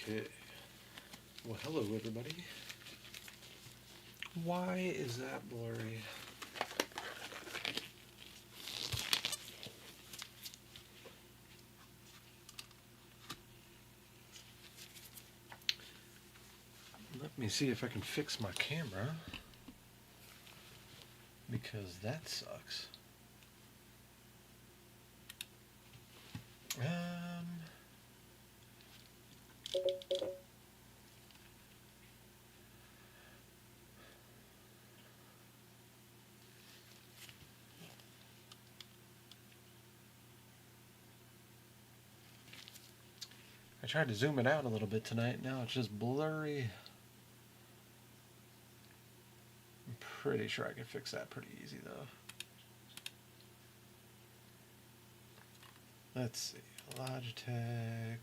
Okay. Well, hello everybody. Why is that blurry? Let me see if I can fix my camera, because that sucks. I tried to zoom it out a little bit tonight. Now it's just blurry. I'm pretty sure I can fix that pretty easy though. Let's see, Logitech.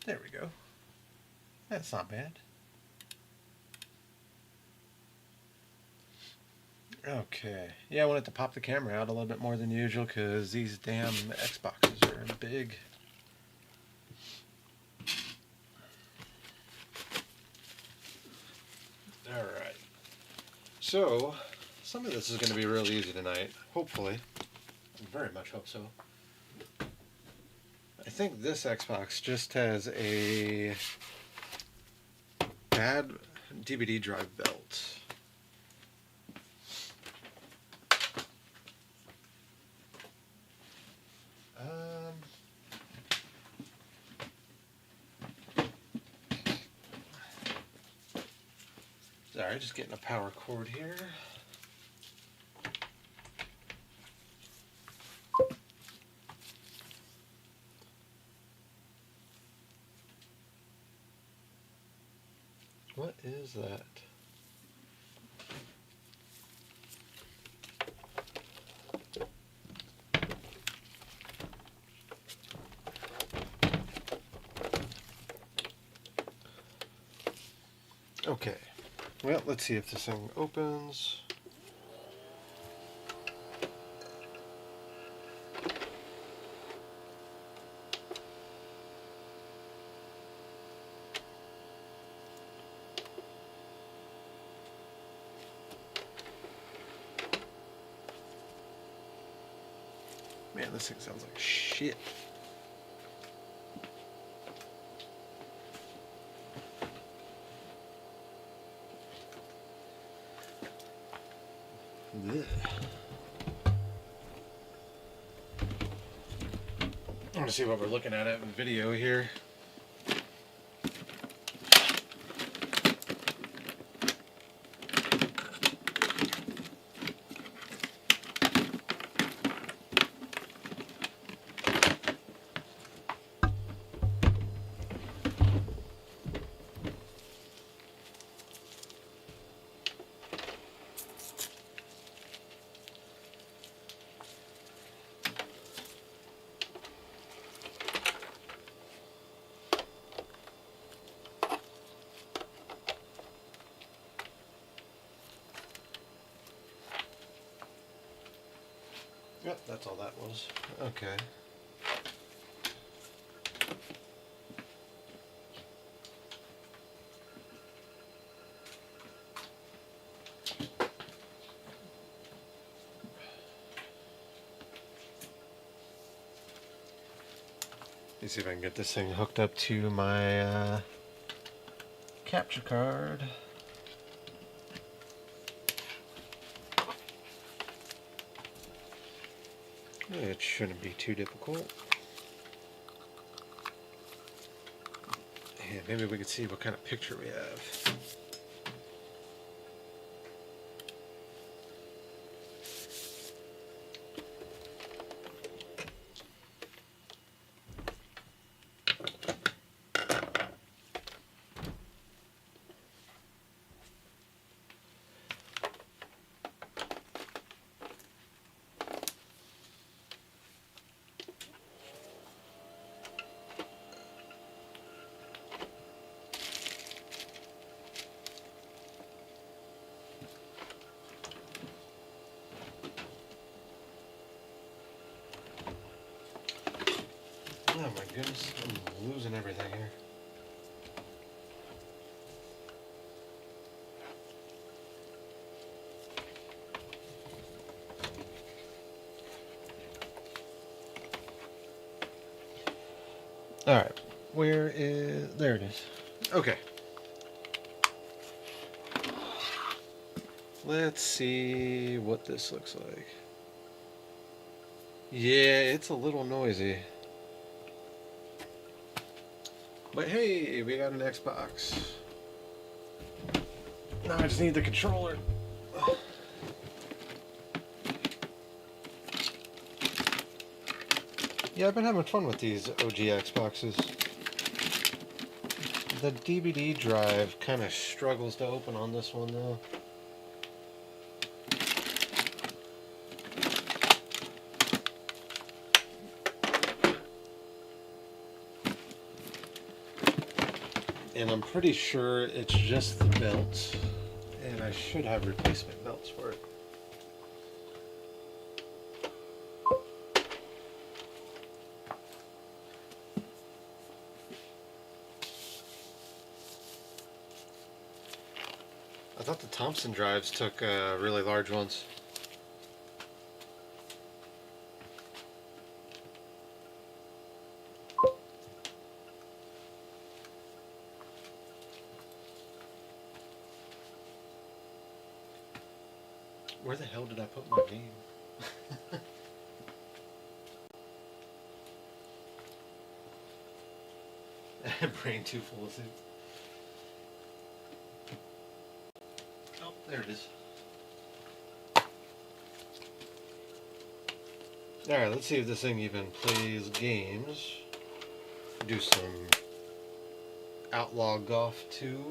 There we go. That's not bad. Okay. Yeah, I wanted to pop the camera out a little bit more than usual because these damn Xboxes are big. Alright. So, some of this is going to be real easy tonight. Hopefully. I very much hope so. I think this Xbox just has a bad DVD drive belt. Sorry, just getting a power cord here. What is that? Okay. Well, let's see if this thing opens. Man, this thing sounds like shit. Blech. I want to see what we're looking at in video here. Yep, that's all that was. Okay. Let's see if I can get this thing hooked up to my capture card. It shouldn't be too difficult. And maybe we can see what kind of picture we have. Oh my goodness, I'm losing everything here. Alright, where is... there it is. Okay. Let's see what this looks like. Yeah, it's a little noisy. But hey, we got an Xbox. Now I just need the controller. Yeah, I've been having fun with these OG Xboxes. The DVD drive kind of struggles to open on this one though. And I'm pretty sure it's just the belt, and I should have replacement belts for it. I thought the Thompson drives took really large ones. Where the hell did I put my game? Brain too full of soup. Oh, there it is. Alright, let's see if this thing even plays games. Do some Outlaw Golf 2.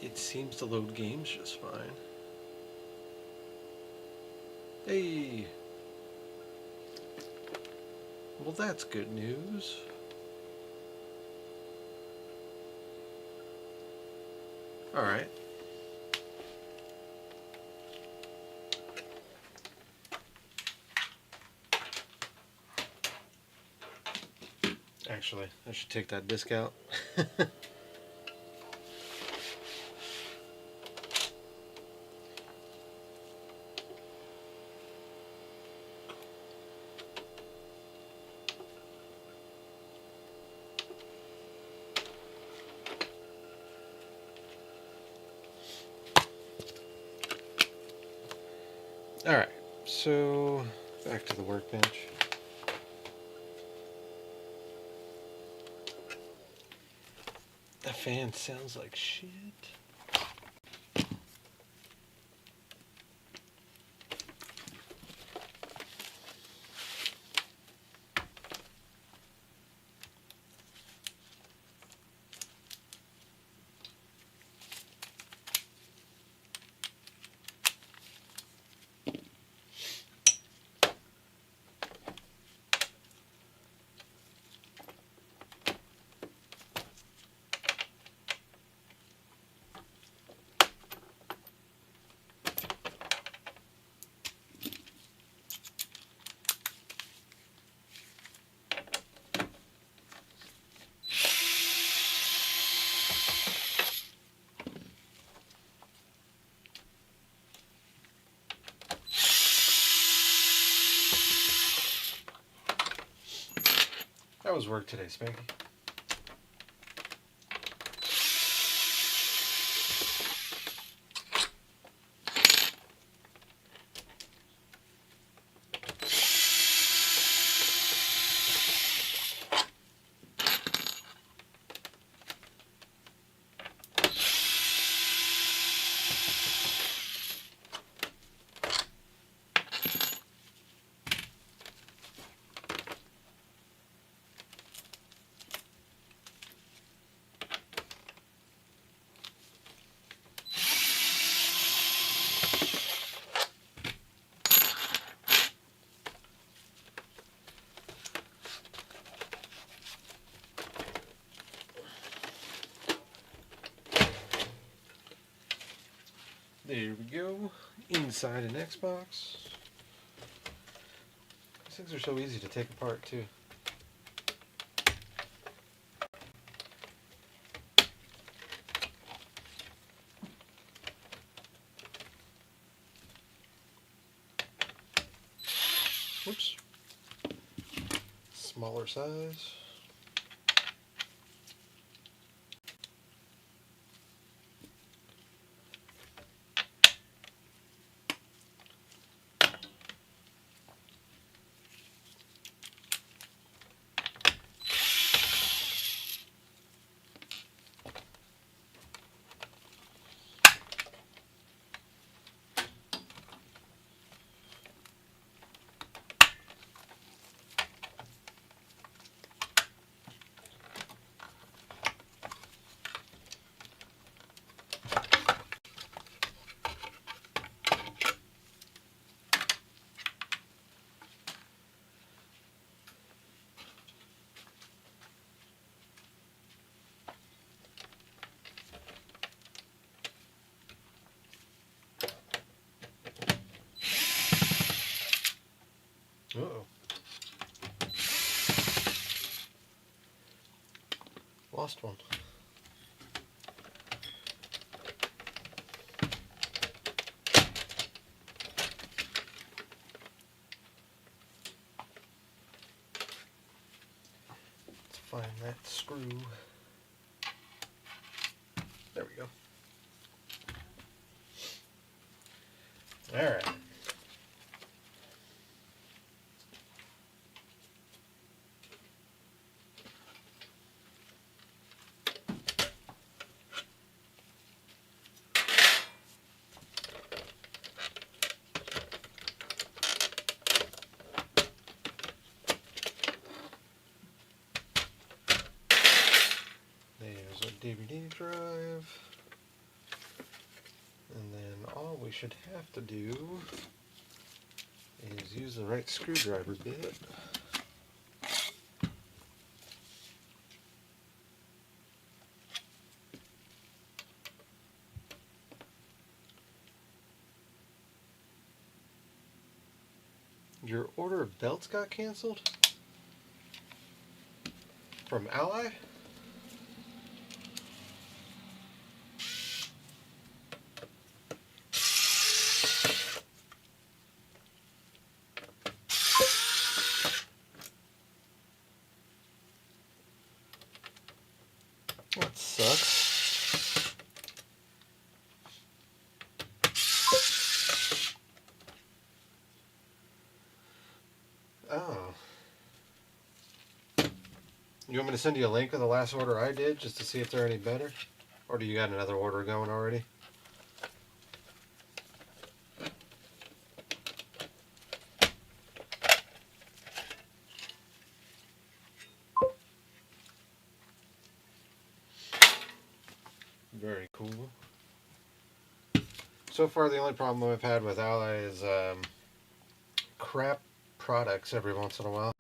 It seems to load games just fine. Hey! Well, that's good news. Alright. Actually, I should take that disc out. Alright, so back to the workbench. The fan sounds like shit. How was work today, Spanky? There we go. Inside an Xbox. These things are so easy to take apart too. Whoops. Smaller size. Uh-oh. Lost one. Let's find that screw. There we go. All right. There's a DVD drive. And then all we should have to do is use the right screwdriver bit. Your order of belts got canceled? From Ally? That sucks. Oh. You want me to send you a link of the last order I did just to see if they're any better? Or do you got another order going already? Very cool. So far the only problem I've had with Ally is crap products every once in a while.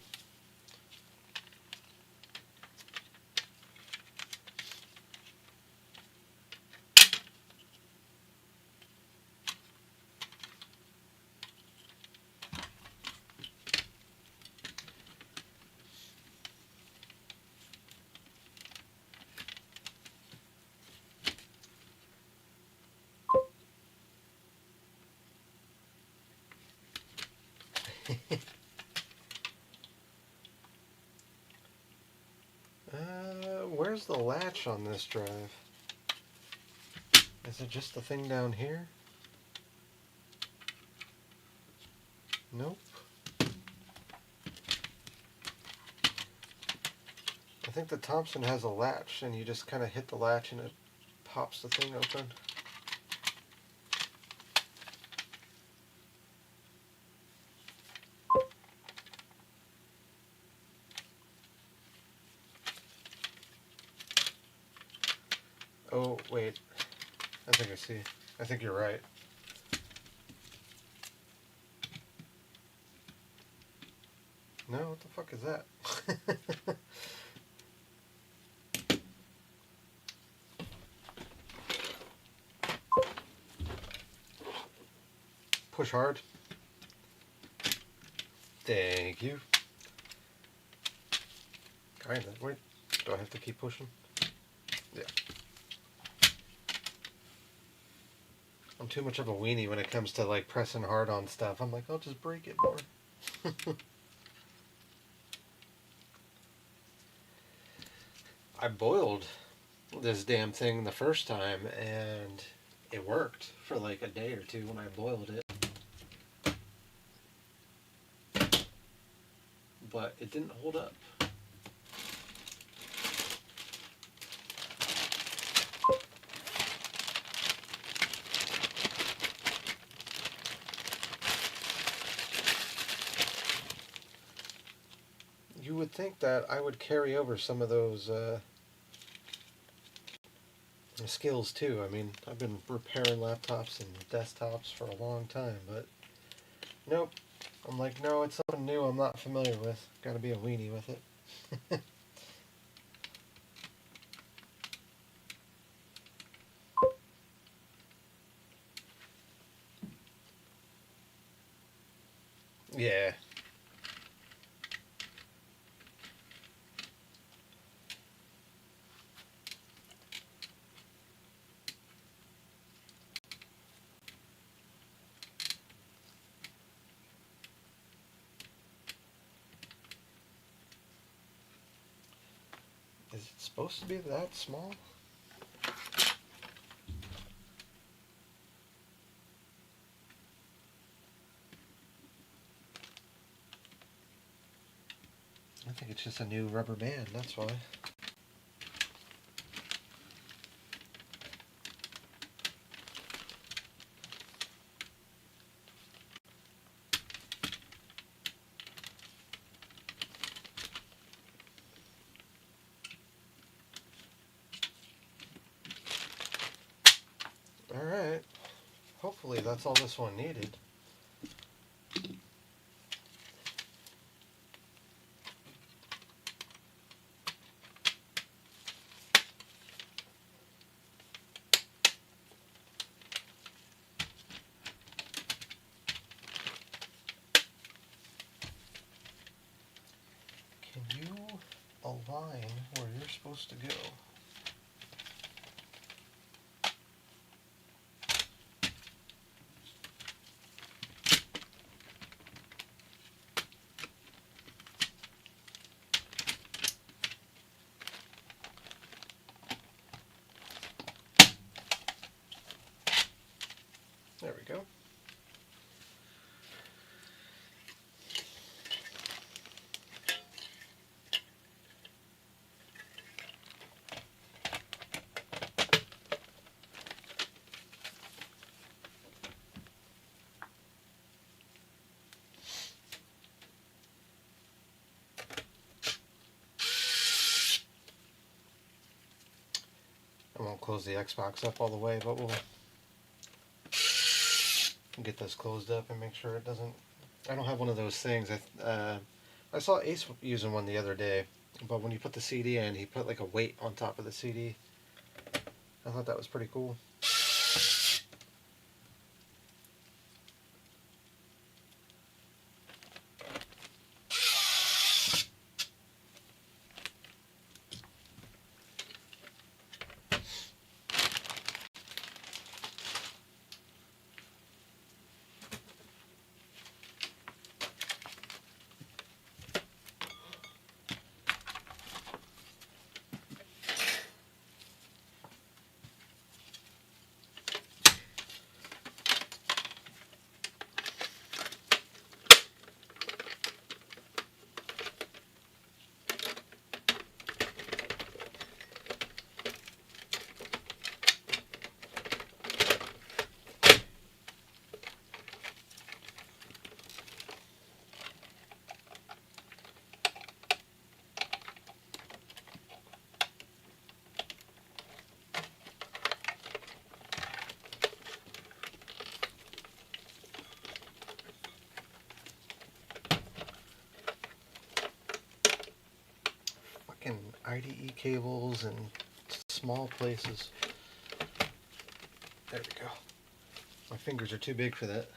Where's the latch on this drive? Is it just the thing down here? Nope. I think the Thompson has a latch and you just kind of hit the latch and it pops the thing open. Oh, wait. I think I see. I think you're right. No, what the fuck is that? Push hard. Thank you. Kinda. Wait, do I have to keep pushing? Yeah. I'm too much of a weenie when it comes to like pressing hard on stuff. I'm like, I'll just break it more. I boiled this damn thing the first time and it worked for like a day or two when I boiled it. But it didn't hold up. You would think that I would carry over some of those skills too. I mean, I've been repairing laptops and desktops for a long time, but nope. I'm like, no, it's something new I'm not familiar with. Gotta be a weenie with it. Yeah. Is it supposed to be that small? I think it's just a new rubber band, that's why. Alright. Hopefully that's all this one needed. Can you align where you're supposed to go? There we go. I won't close the Xbox up all the way, but we'll get this closed up and make sure it doesn't... I don't have one of those things. I saw Ace using one the other day, but when you put the CD in, he put like a weight on top of the CD. I thought that was pretty cool. IDE cables and small places. There we go. My fingers are too big for that.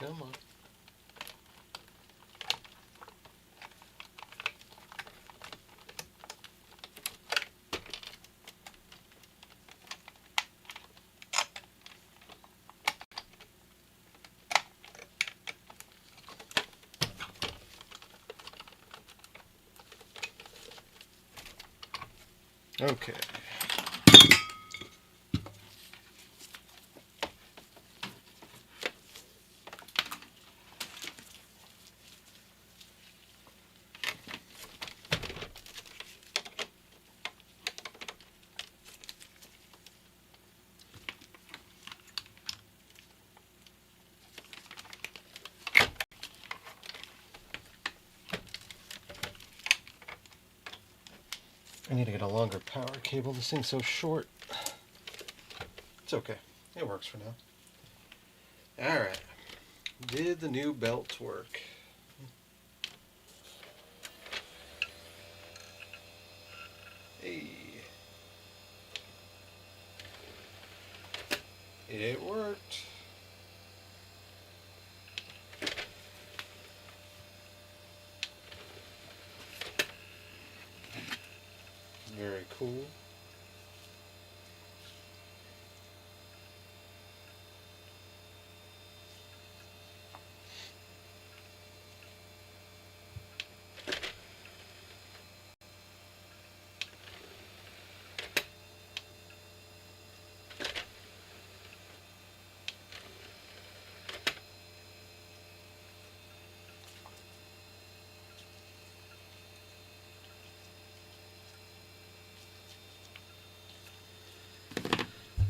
Come on. Okay. I need to get a longer power cable. This thing's so short. It's okay. It works for now. Alright. Did the new belts work? Hey. It worked. Very cool.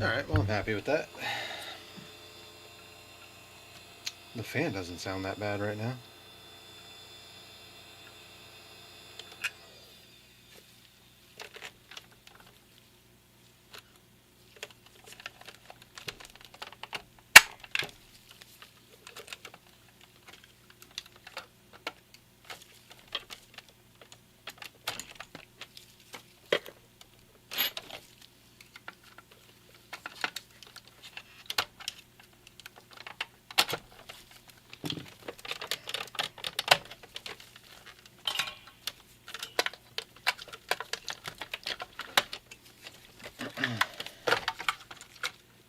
Alright, well I'm happy with that. The fan doesn't sound that bad right now.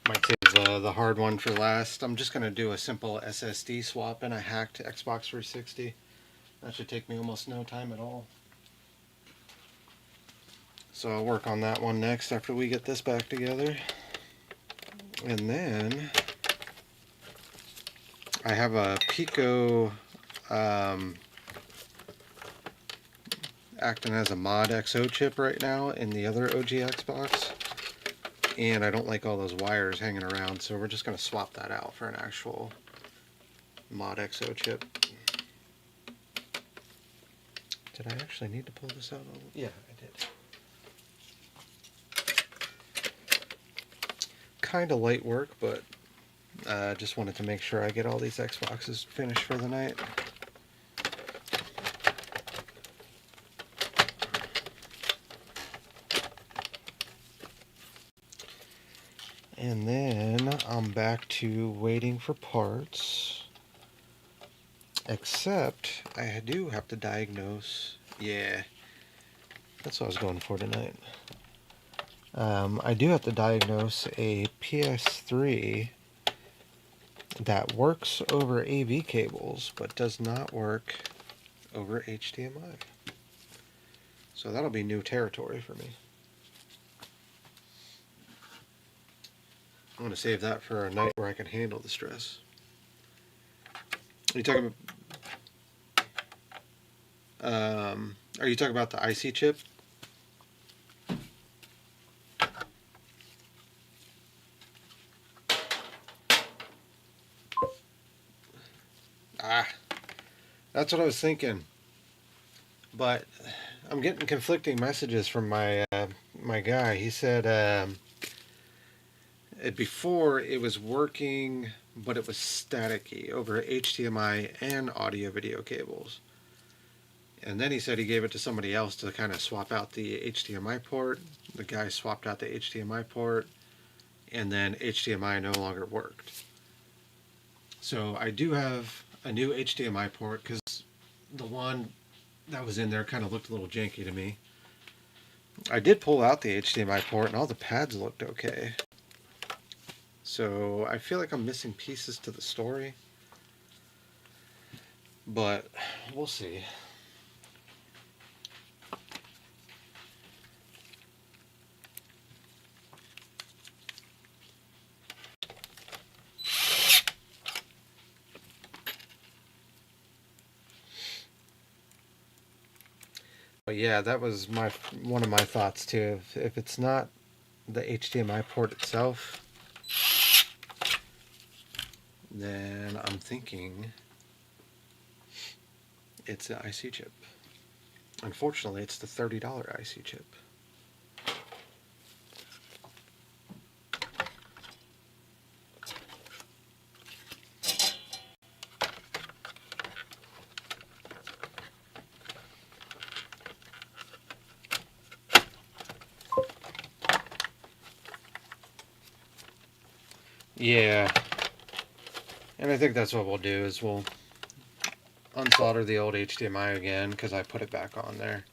Might save the hard one for last. I'm just going to do a simple SSD swap in a hacked Xbox 360. That should take me almost no time at all. So I'll work on that one next after we get this back together. And then I have a Pico acting as a mod XO chip right now in the other OG Xbox. And I don't like all those wires hanging around, so we're just going to swap that out for an actual mod XO chip. Did I actually need to pull this out? Yeah, I did. Kind of light work, but just wanted to make sure I get all these Xboxes finished for the night. And then I'm back to waiting for parts. Except I do have to diagnose. Yeah, that's what I was going for tonight. I do have to diagnose a PS3 that works over AV cables but does not work over HDMI. So that'll be new territory for me. I'm going to save that for a night where I can handle the stress. Are you talking about the IC chip? That's what I was thinking. But I'm getting conflicting messages from my my guy. He said before it was working, but it was staticky over HDMI and audio video cables. And then he said he gave it to somebody else to kind of swap out the HDMI port. The guy swapped out the HDMI port, and then HDMI no longer worked. So I do have a new HDMI port because the one that was in there kind of looked a little janky to me. I did pull out the HDMI port and all the pads looked okay. So I feel like I'm missing pieces to the story, but we'll see. But yeah, that was one of my thoughts too. If it's not the HDMI port itself, then I'm thinking it's the IC chip. Unfortunately, it's the $30 IC chip. Yeah, and I think that's what we'll do is we'll unsolder the old HDMI again because I put it back on there.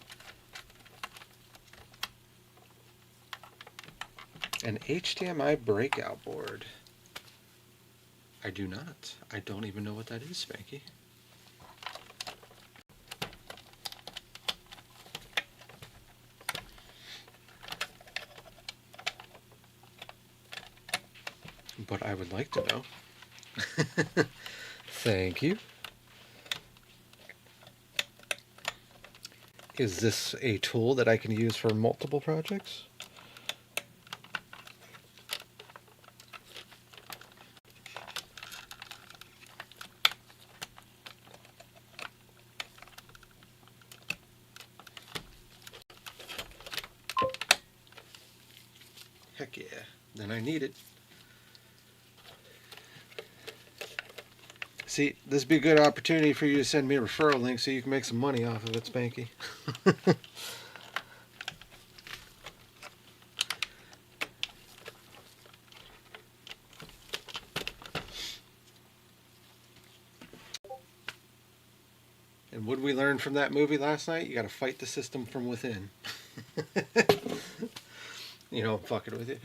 An HDMI breakout board. I do not. I don't even know what that is, Spanky. But I would like to know. Thank you. Is this a tool that I can use for multiple projects? Heck yeah, then I need it. See, this would be a good opportunity for you to send me a referral link so you can make some money off of it, Spanky. And what did we learn from that movie last night? You gotta fight the system from within. You know, I'm fucking with you.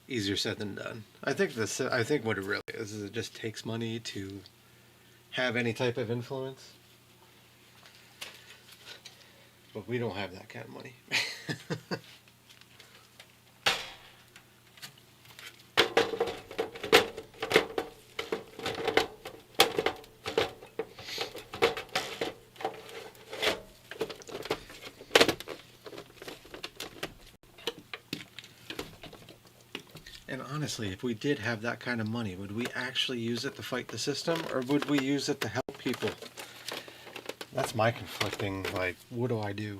Easier said than done. I think what it really is it just takes money to have any type of influence. But we don't have that kind of money. And honestly, if we did have that kind of money, would we actually use it to fight the system, or would we use it to help people? That's my conflicting, like, what do I do?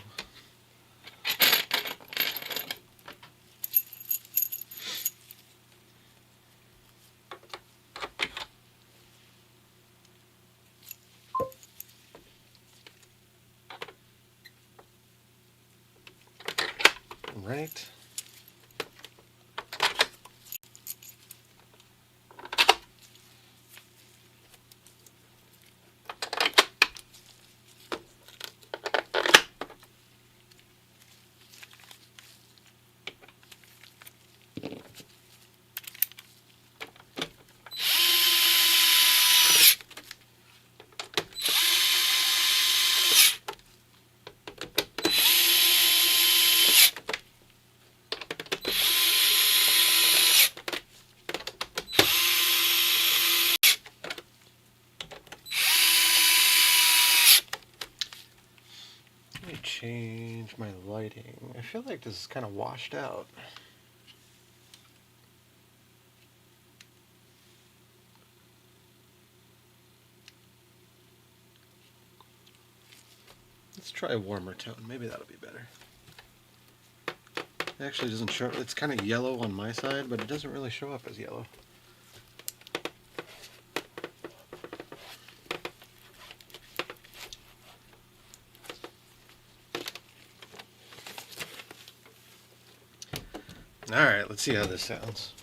Right? Change my lighting. I feel like this is kind of washed out. Let's try a warmer tone. Maybe that'll be better. It actually doesn't show, it's kind of yellow on my side, but it doesn't really show up as yellow. Alright, let's see how this sounds.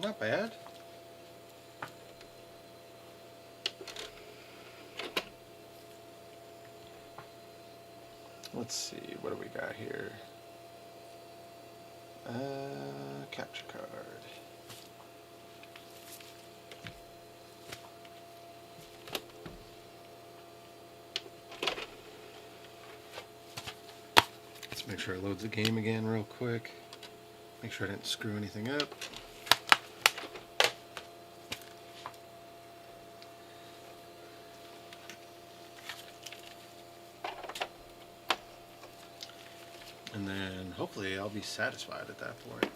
Not bad. Let's see, what do we got here? Capture card. Let's make sure it loads the game again real quick. Make sure I didn't screw anything up. And then hopefully I'll be satisfied at that point.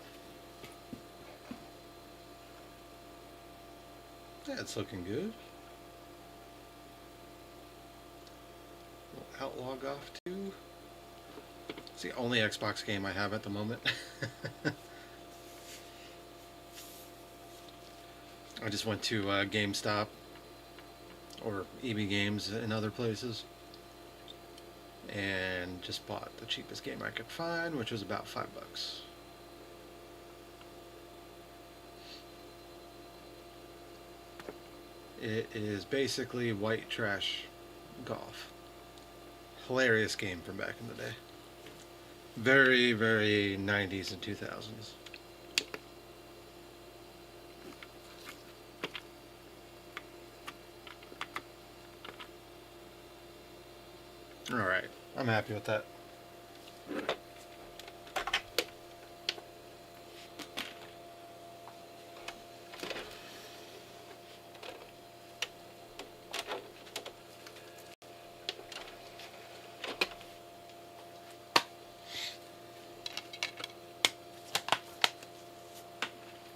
Yeah, it's looking good. We'll outlog off too. It's the only Xbox game I have at the moment. I just went to GameStop or EB Games in other places and just bought the cheapest game I could find, which was about $5. It is basically white trash golf. Hilarious game from back in the day. Very, very 90s and 2000s. Alright, I'm happy with that.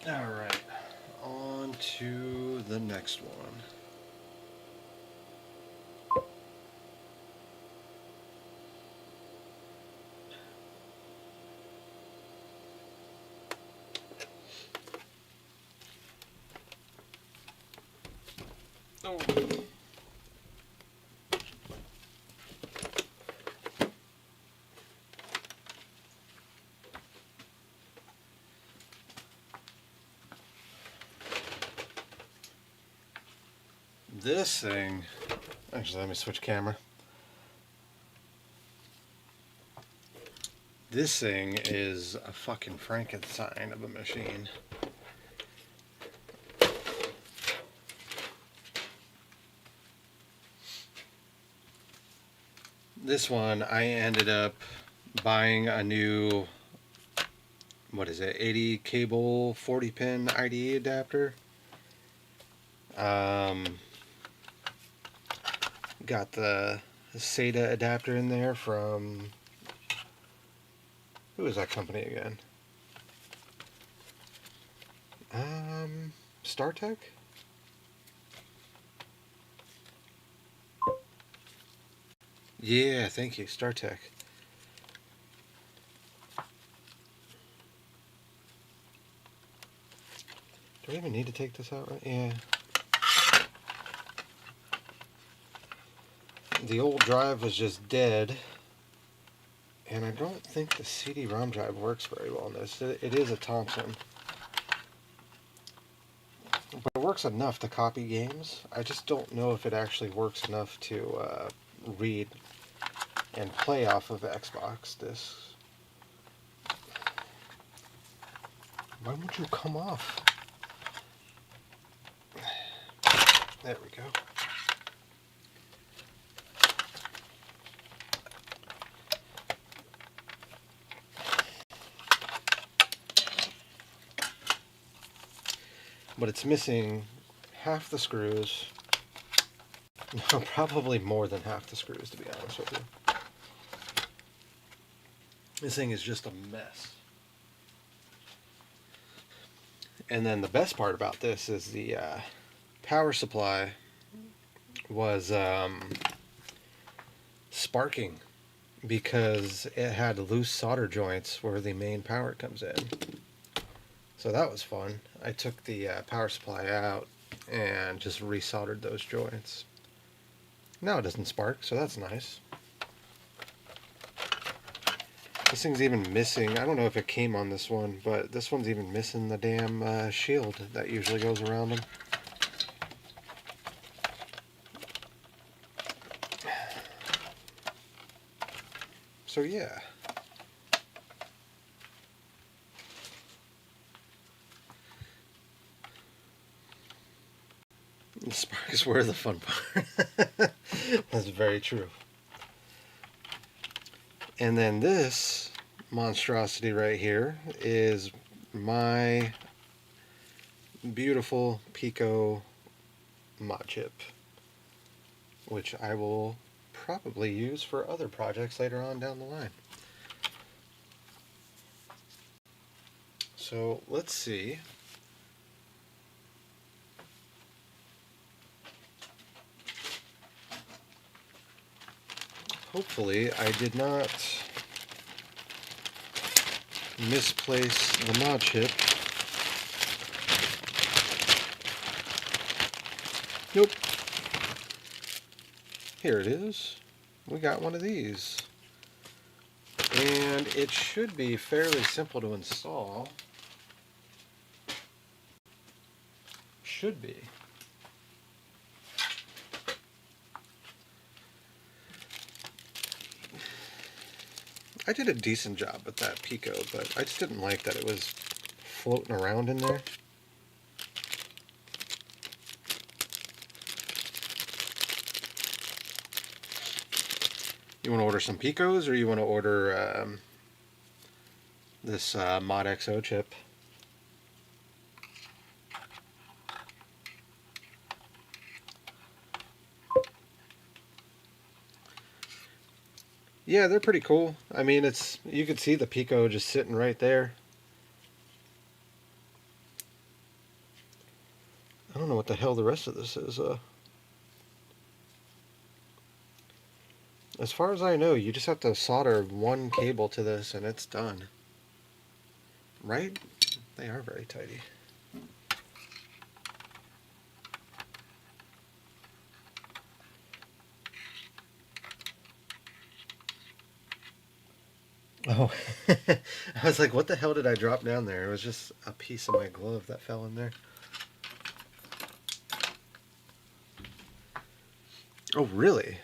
Alright, on to the next one. Oh. This thing, actually let me switch camera. This thing is a fucking Frankenstein of a machine. This one, I ended up buying a new, what is it, 80 cable 40 pin IDE adapter. Got the SATA adapter in there from, who is that company again? StarTech? Yeah, thank you, StarTech. Do I even need to take this out right? Yeah. The old drive was just dead, and I don't think the CD-ROM drive works very well in this. It is a Thompson, but it works enough to copy games. I just don't know if it actually works enough to read and play off of Xbox discs. Why won't you come off? There we go. But it's missing half the screws No, probably more than half the screws, to be honest with you. This thing is just a mess. And then the best part about this is the power supply was sparking because it had loose solder joints where the main power comes in. So that was fun. I took the power supply out and just resoldered those joints. Now it doesn't spark, so that's nice. This thing's even missing, I don't know if it came on this one, but this one's even missing the damn shield that usually goes around them. So yeah. The sparks were the fun part. That's very true. And then this monstrosity right here is my beautiful Pico mod chip, which I will probably use for other projects later on down the line. So let's see. Hopefully I did not misplace the mod chip. Nope. Here it is. We got one of these. And it should be fairly simple to install. Should be. I did a decent job with that Pico, but I just didn't like that it was floating around in there. You want to order some Picos, or you want to order this Mod XO chip? Yeah, they're pretty cool. I mean, you could see the Pico just sitting right there. I don't know what the hell the rest of this is. As far as I know, you just have to solder one cable to this and it's done. Right? They are very tidy. Oh, I was like, what the hell did I drop down there? It was just a piece of my glove that fell in there. Oh, really?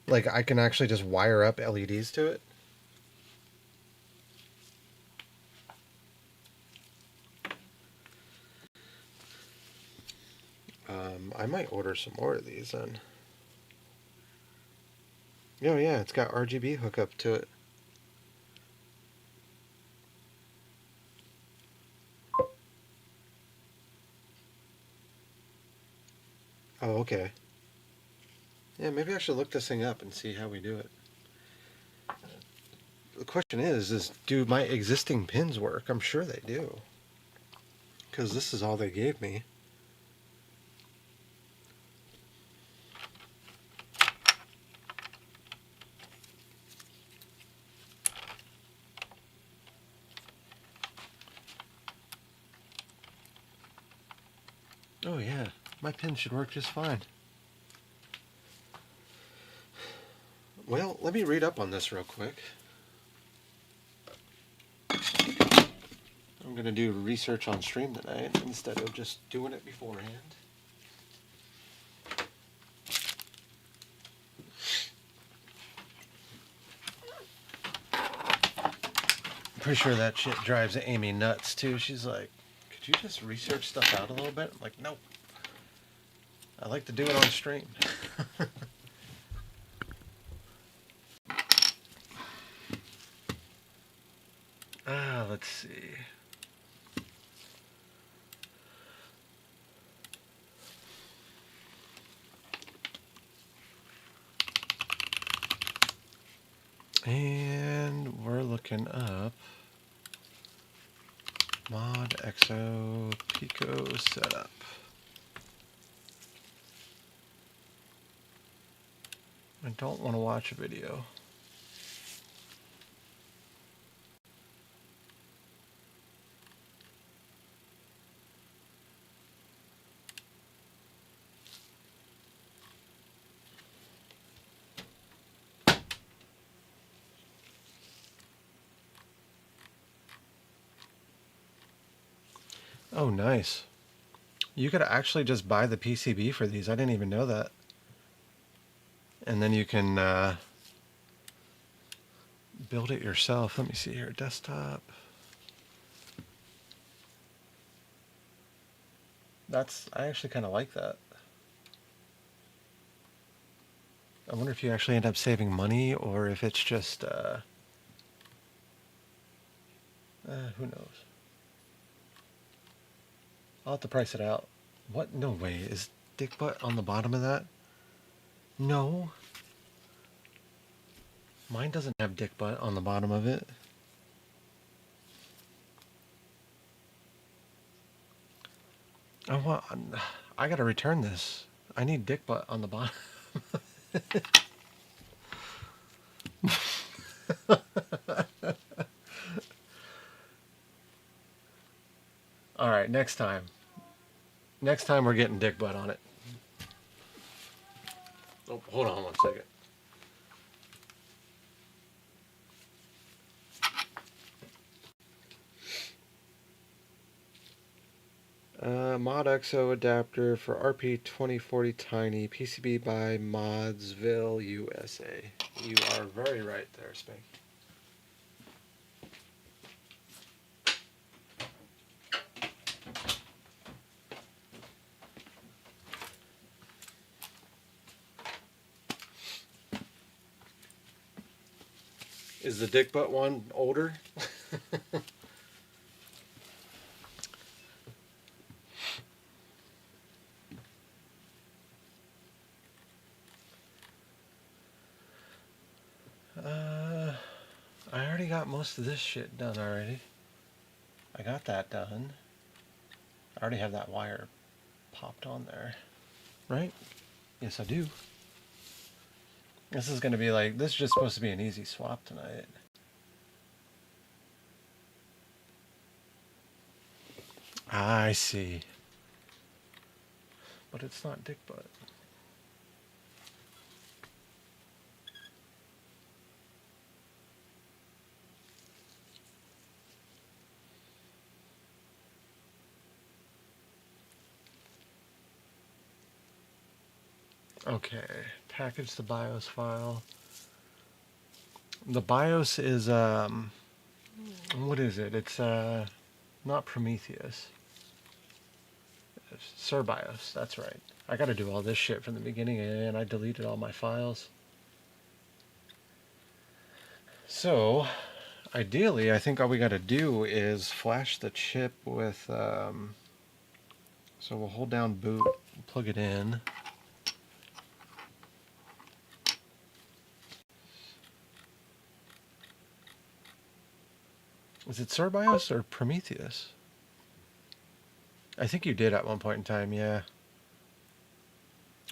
Like, I can actually just wire up LEDs to it? I might order some more of these then. Oh yeah, it's got RGB hookup to it. Oh, okay. Yeah, maybe I should look this thing up and see how we do it. The question is do my existing pins work? I'm sure they do, because this is all they gave me. Oh yeah, my pins should work just fine. Well, let me read up on this real quick. I'm going to do research on stream tonight instead of just doing it beforehand. I'm pretty sure that shit drives Amy nuts too. She's like, could you just research stuff out a little bit? I'm like, nope. I like to do it on stream. Let's see. And we're looking up Mod XO Pico setup. I don't want to watch a video. Oh, nice. You could actually just buy the PCB for these. I didn't even know that. And then you can build it yourself. Let me see here. Desktop. I actually kind of like that. I wonder if you actually end up saving money or if it's just, who knows? I'll have to price it out. What? No way. Is dick butt on the bottom of that? No. Mine doesn't have dick butt on the bottom of it. I gotta return this. I need dick butt on the bottom. Alright, next time. Next time we're getting dick butt on it. Oh, hold on 1 second. Mod XO adapter for RP2040 Tiny PCB by Modsville, USA. You are very right there, Spanky. Is the dick butt one older? I already got most of this shit done already. I got that done. I already have that wire popped on there. Right? Yes, I do. This is going to be like, this is just supposed to be an easy swap tonight. I see. But it's not dick butt. Okay, package the BIOS file. The BIOS is, what is it? It's, not Prometheus. It's SirBIOS, that's right. I gotta do all this shit from the beginning and I deleted all my files. So, ideally, I think all we gotta do is flash the chip with, so we'll hold down boot, plug it in. Is it SirBIOS or Prometheus? I think you did at one point in time, yeah.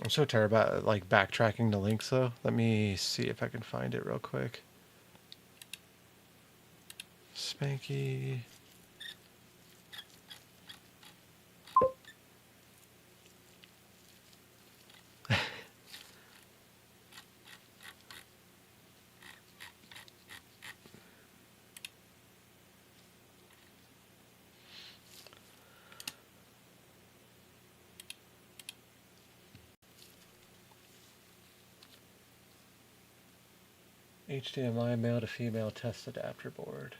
I'm so tired about like backtracking the links though. Let me see if I can find it real quick. Spanky. HDMI male to female test adapter board.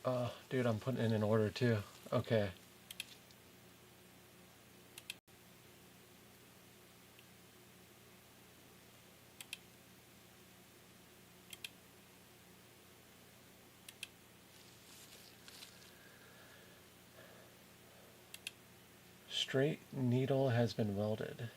Oh, dude, I'm putting in an order too. Okay. Straight needle has been welded.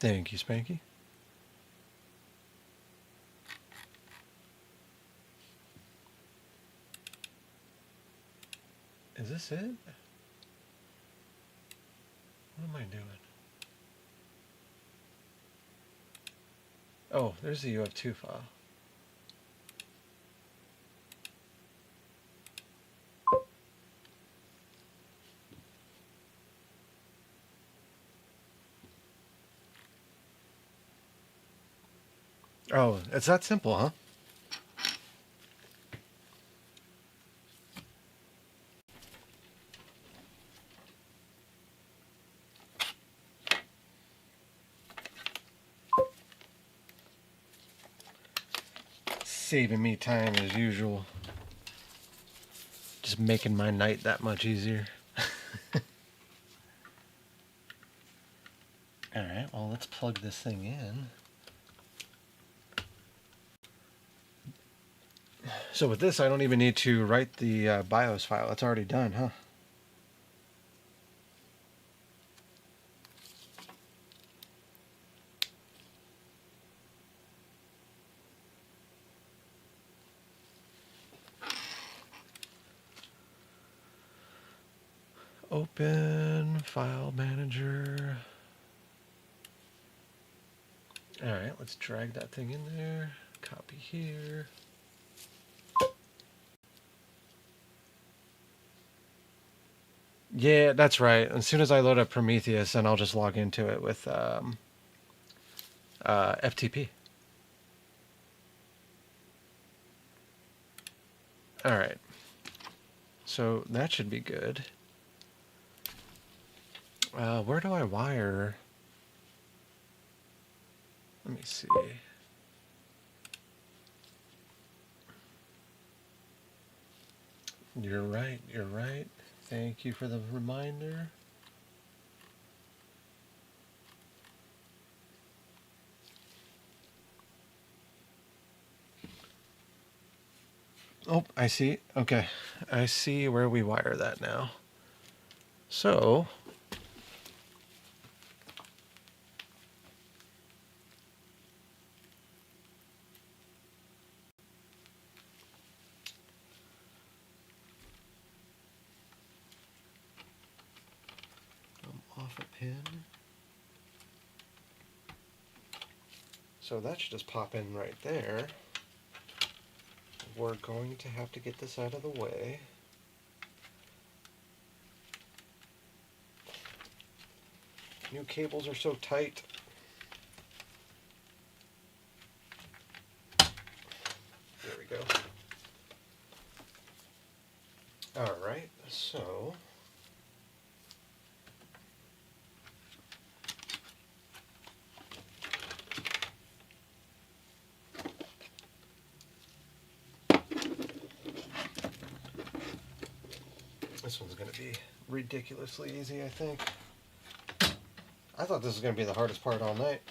Thank you, Spanky. Is this it? What am I doing? Oh, there's the UF2 file. Oh, it's that simple, huh? Saving me time as usual. Just making my night that much easier. Alright, well, let's plug this thing in. So with this, I don't even need to write the BIOS file. It's already done, huh? Open File Manager. Alright, let's drag that thing in there. Copy here. Yeah, that's right. As soon as I load up Prometheus, then I'll just log into it with FTP. Alright. So that should be good. Where do I wire? Let me see. You're right, you're right. Thank you for the reminder. Oh, I see. Okay. I see where we wire that now. So, I'm off a pin. So that should just pop in right there. We're going to have to get this out of the way. New cables are so tight. There we go. Alright, so this one's going to be ridiculously easy, I think. I thought this was going to be the hardest part all night.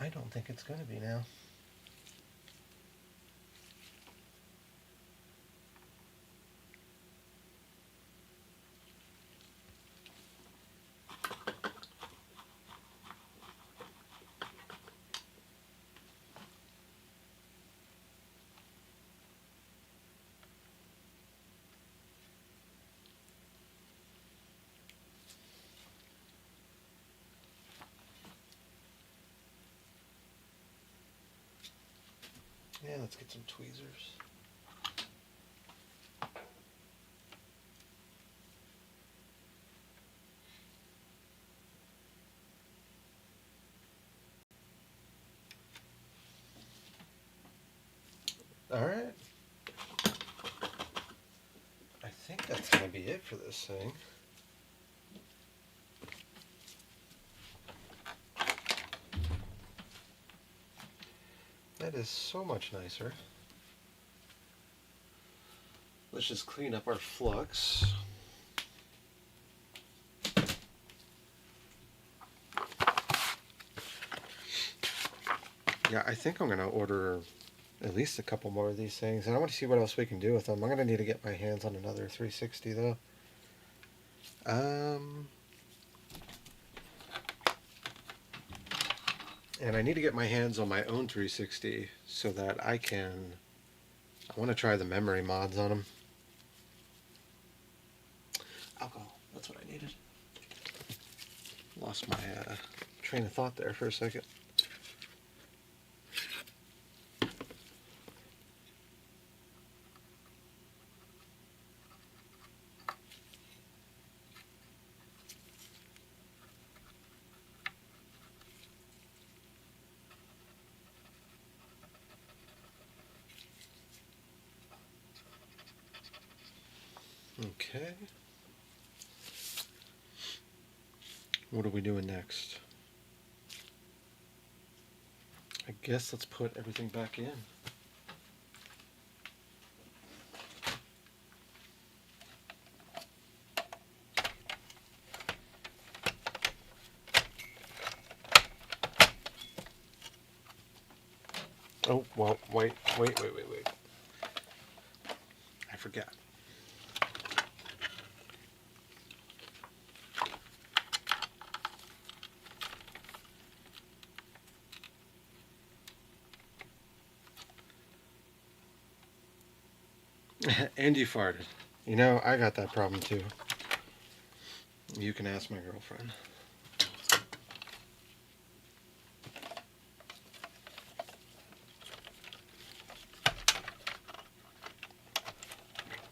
I don't think it's going to be now. Yeah, let's get some tweezers. Alright. I think that's going to be it for this thing. That is so much nicer. Let's just clean up our flux. Yeah, I think I'm going to order at least a couple more of these things, and I want to see what else we can do with them. I'm going to need to get my hands on another 360 though. And I need to get my hands on my own 360 so that I want to try the memory mods on them. Alcohol, that's what I needed. Lost my train of thought there for a second. Okay. What are we doing next? I guess let's put everything back in. Oh, well, wait. I forgot. And you farted. You know, I got that problem too. You can ask my girlfriend.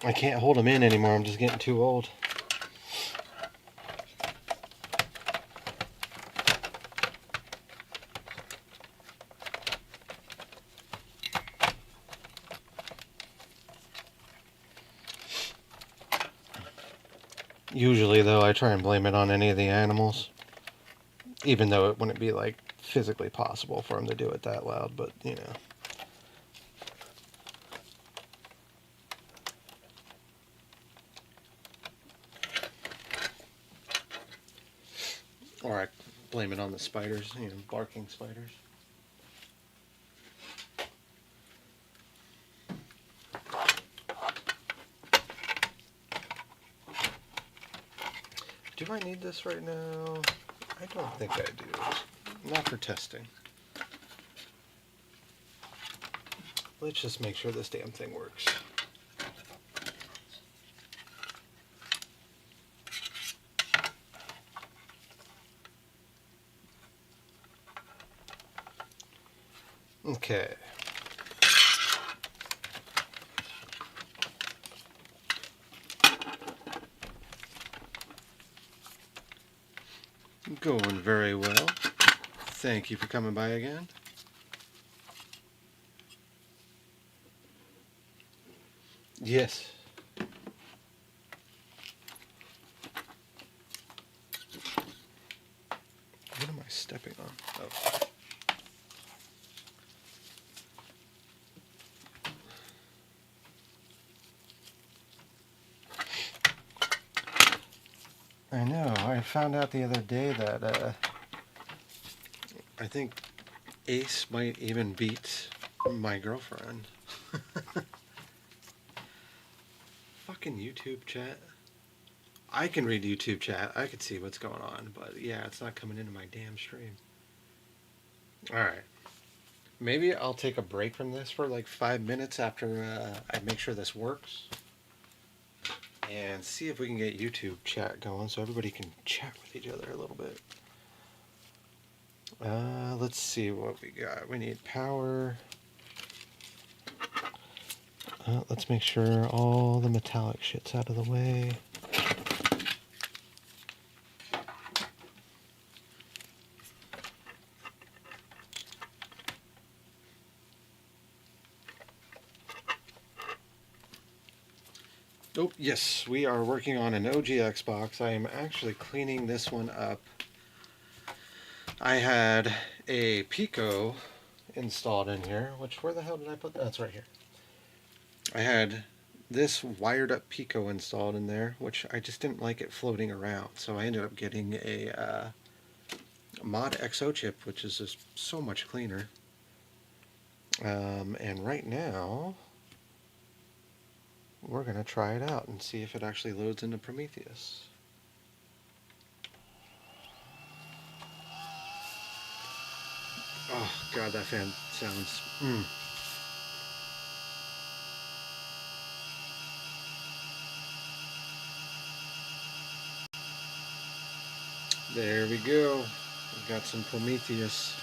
I can't hold them in anymore. I'm just getting too old. Usually, though, I try and blame it on any of the animals. Even though it wouldn't be, like, physically possible for them to do it that loud, but, you know. Or I blame it on the spiders, you know, barking spiders. Do I need this right now? I don't think I do. Not for testing. Let's just make sure this damn thing works. Okay. Going very well. Thank you for coming by again. Yes. What am I stepping on? Oh. I know. I found out the other day that I think Ace might even beat my girlfriend. Fucking YouTube chat. I can read YouTube chat. I could see what's going on, but yeah, it's not coming into my damn stream. Alright. Maybe I'll take a break from this for like 5 minutes after I make sure this works. And see if we can get YouTube chat going so everybody can chat with each other a little bit. Let's see what we got. We need power. Let's make sure all the metallic shit's out of the way. Oh, yes, we are working on an OG Xbox. I am actually cleaning this one up. I had a Pico installed in here, which, where the hell did I put that? That's right here. I had this wired up Pico installed in there, which I just didn't like it floating around. So I ended up getting a Mod XO chip, which is just so much cleaner. And right now, we're going to try it out and see if it actually loads into Prometheus. Oh, God, that fan sounds... There we go. We've got some Prometheus.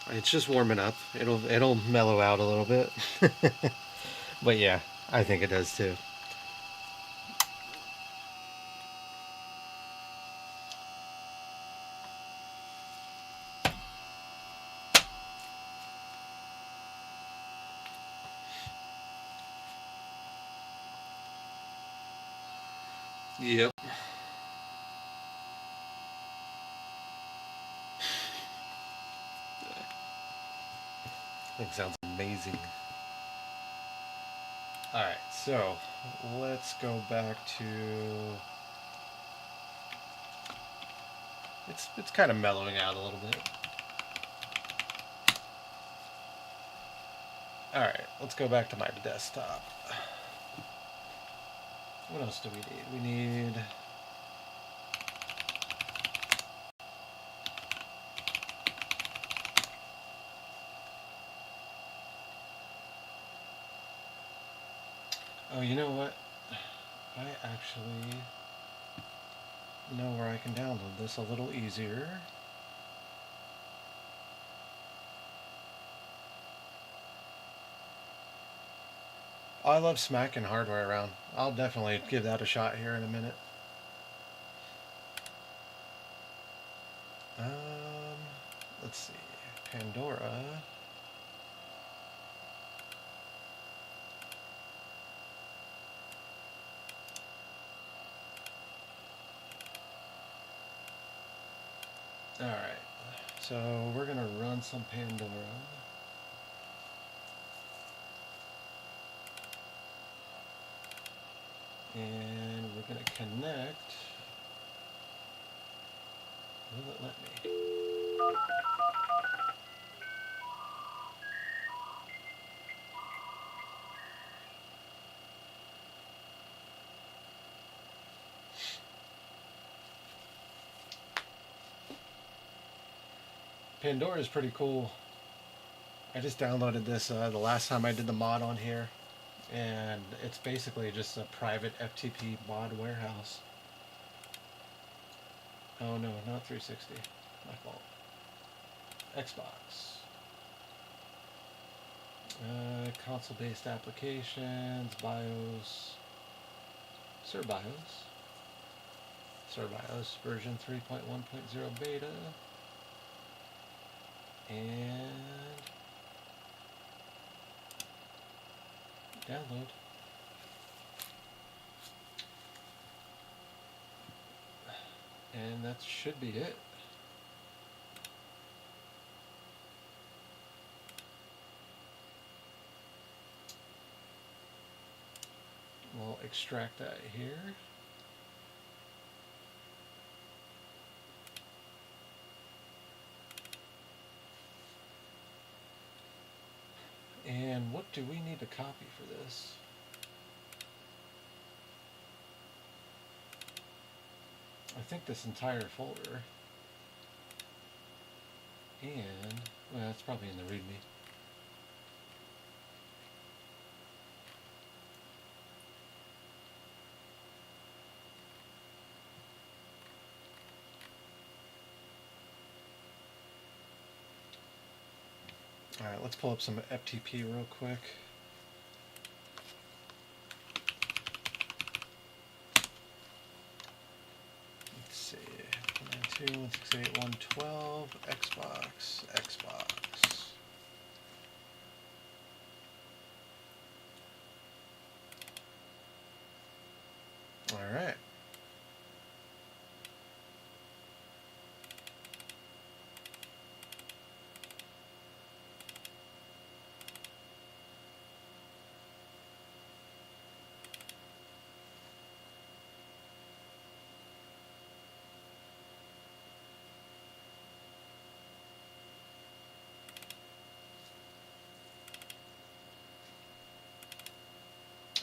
It's just warming up. It'll mellow out a little bit. But yeah, I think it does too. Yep. That sounds amazing. Alright, so let's go back to... It's kind of mellowing out a little bit. Alright, let's go back to my desktop. What else do we need? We need... Oh, you know what? I actually know where I can download this a little easier. I love smacking hardware around. I'll definitely give that a shot here in a minute. Let's see. Pandora. Alright. So we're going to run some Pandora. And we're going to connect. Will it let me? Pandora is pretty cool. I just downloaded this the last time I did the mod on here. And it's basically just a private FTP mod warehouse. Oh no, not 360. My fault. Xbox. Console-based applications, BIOS, SirBIOS version 3.1.0 beta, and download. And that should be it. We'll extract that here. And what do we need to copy for this? I think this entire folder. And, well, that's probably in the README. Alright, let's pull up some FTP real quick. Let's see, 192.168.112, Xbox. Alright.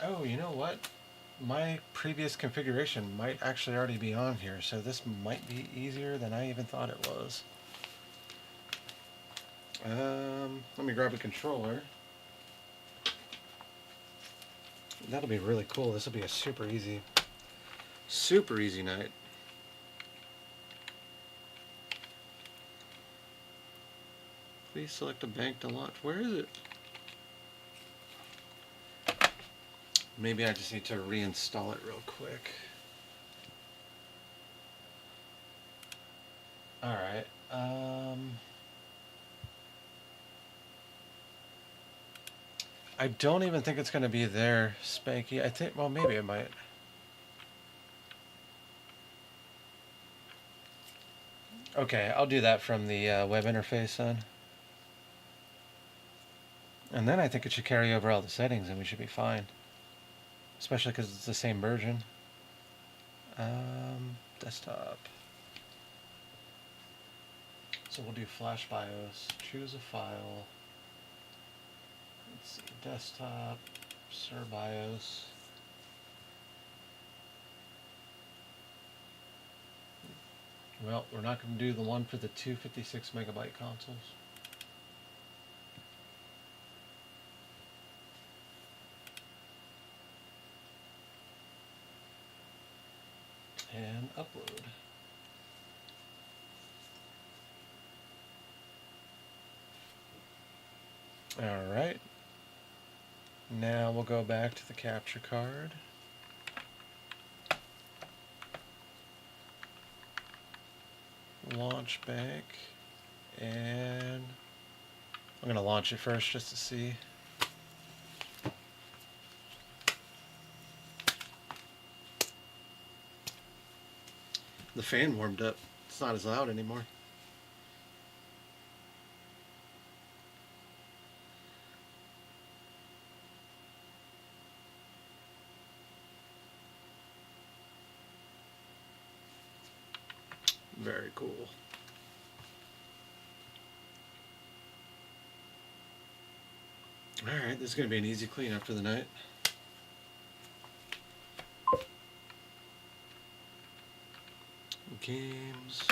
Oh, you know what? My previous configuration might actually already be on here, so this might be easier than I even thought it was. Let me grab a controller. That'll be really cool. This will be a super easy night. Please select a bank to launch. Where is it? Maybe I just need to reinstall it real quick. Alright. I don't even think it's going to be there, Spanky. I think, well, maybe it might. Okay, I'll do that from the web interface then. And then I think it should carry over all the settings and we should be fine. Especially because it's the same version. Desktop. So we'll do Flash BIOS, choose a file. Let's see, desktop, Sir BIOS. Well, we're not going to do the one for the 256 megabyte consoles. And upload. Alright. Now we'll go back to the capture card. Launch bank. And I'm going to launch it first just to see. The fan warmed up. It's not as loud anymore. Very cool. Alright, this is going to be an easy cleanup for the night. Games.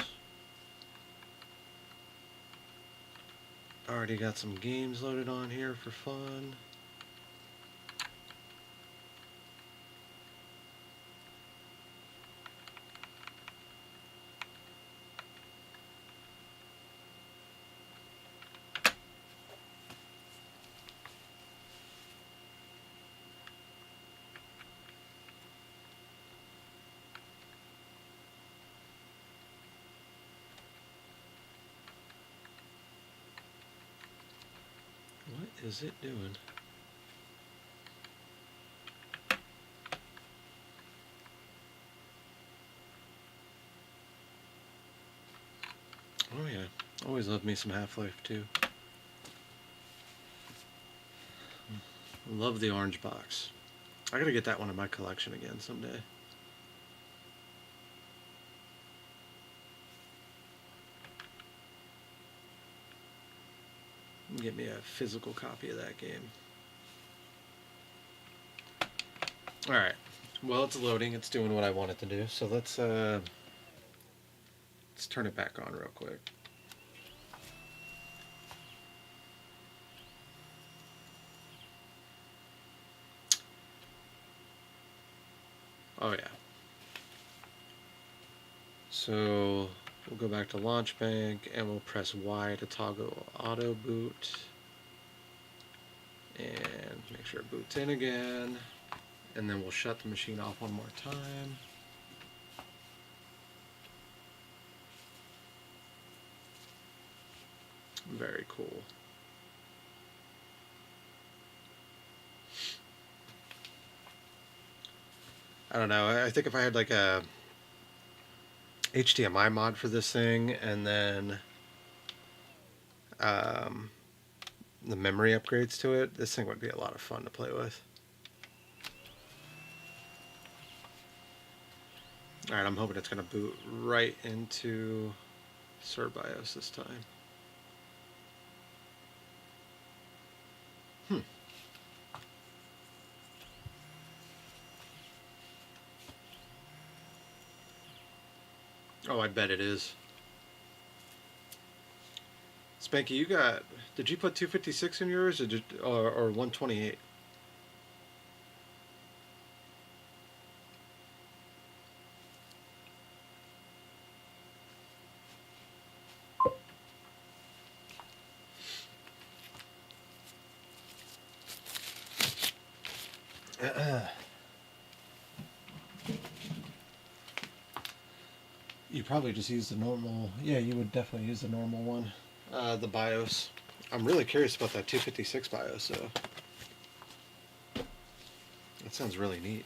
Already got some games loaded on here for fun. What is it doing? Oh yeah, always love me some Half-Life 2. Love the orange box. I gotta get that one in my collection again someday. Get me a physical copy of that game. Alright, well it's loading, it's doing what I want it to do, so let's turn it back on real quick. Oh yeah. So we'll go back to Launch Bank and we'll press Y to toggle auto boot. And make sure it boots in again. And then we'll shut the machine off one more time. Very cool. I don't know, I think if I had like a HDMI mod for this thing and then the memory upgrades to it, this thing would be a lot of fun to play with. Alright, I'm hoping it's going to boot right into Sir BIOS this time. Oh, I bet it is. Spanky, you got... Did you put 256 in yours or 128? You probably just use the normal. Yeah, you would definitely use the normal one. The BIOS. I'm really curious about that 256 BIOS, so that sounds really neat.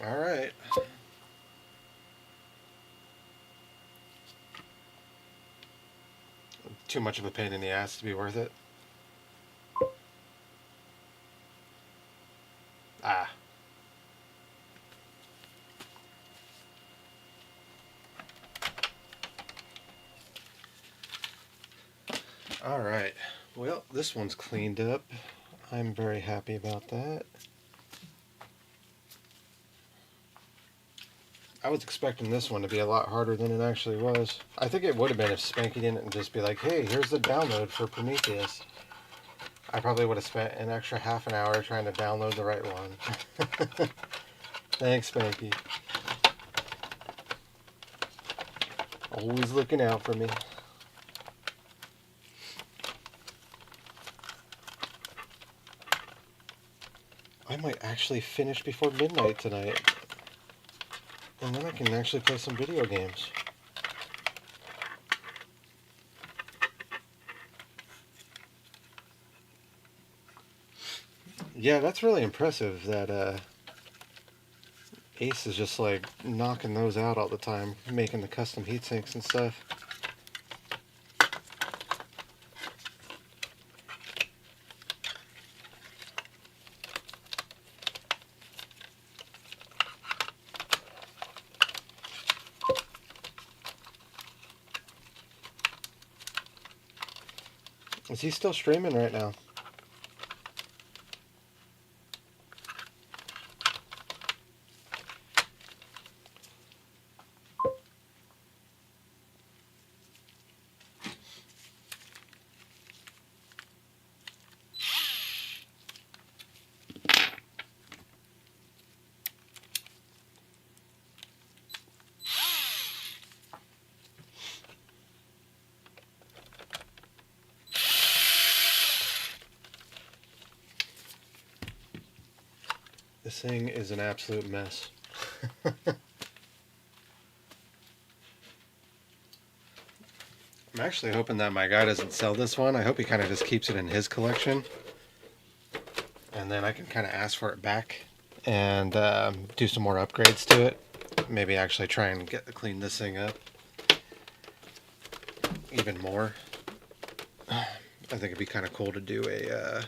All right. Too much of a pain in the ass to be worth it. Ah. All right. Well, this one's cleaned up. I'm very happy about that. I was expecting this one to be a lot harder than it actually was. I think it would have been if Spanky didn't just be like, hey, here's the download for Prometheus. I probably would have spent an extra half an hour trying to download the right one. Thanks, Spanky. Always looking out for me. I might actually finish before midnight tonight. And then I can actually play some video games. Yeah, that's really impressive that Ace is just like knocking those out all the time, making the custom heatsinks and stuff. Is he still streaming right now? This thing is an absolute mess. I'm actually hoping that my guy doesn't sell this one. I hope he kind of just keeps it in his collection. And then I can kind of ask for it back and do some more upgrades to it. Maybe actually try and clean this thing up even more. I think it'd be kind of cool to do a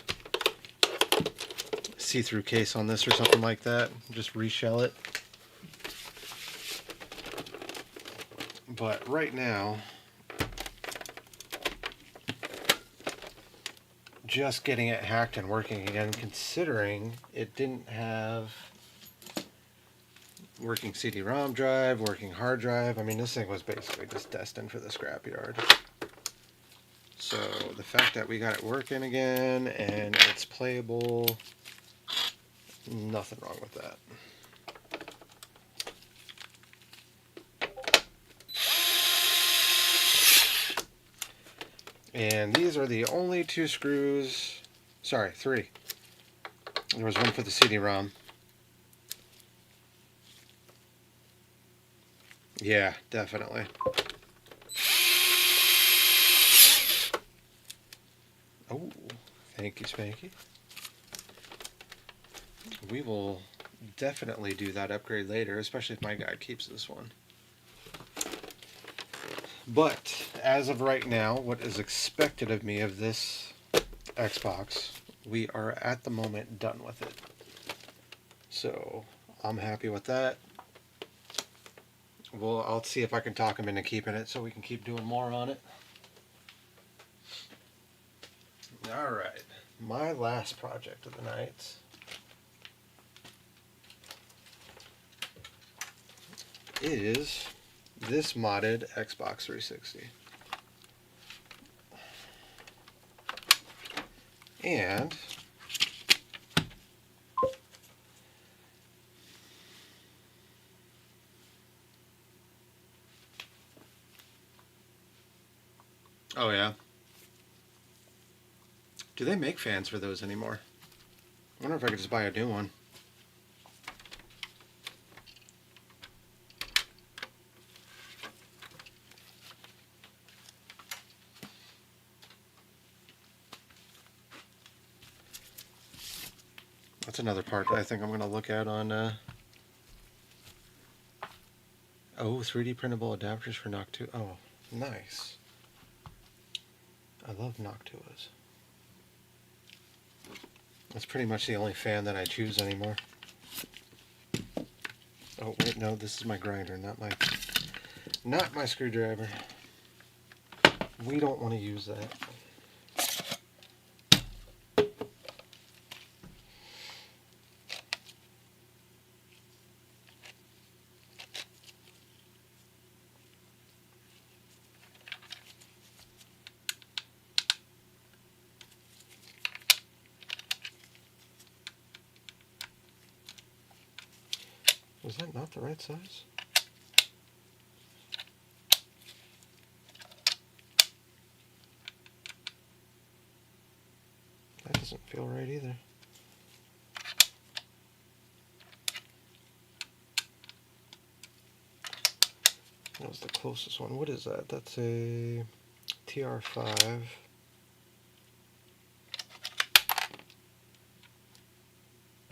see-through case on this or something like that. Just reshell it. But right now, just getting it hacked and working again, considering it didn't have working CD-ROM drive, working hard drive. I mean, this thing was basically just destined for the scrapyard. So the fact that we got it working again and it's playable, nothing wrong with that. And these are the only two screws, sorry, three. There was one for the CD-ROM. Yeah, definitely. Oh, thank you, Spanky. We will definitely do that upgrade later, especially if my guy keeps this one. But as of right now, what is expected of me of this Xbox, we are at the moment done with it. So I'm happy with that. Well, I'll see if I can talk him into keeping it so we can keep doing more on it. Alright. my last project of the night is this modded Xbox 360. And oh yeah, do they make fans for those anymore? I wonder if I could just buy a new one. That's another part that I think I'm going to look at on, oh, 3D printable adapters for Noctua. Oh, nice. I love Noctuas. That's pretty much the only fan that I choose anymore. Oh, wait, no, this is my grinder, not my screwdriver. We don't want to use that. Was that not the right size? That doesn't feel right either. That was the closest one. What is that? That's a TR5.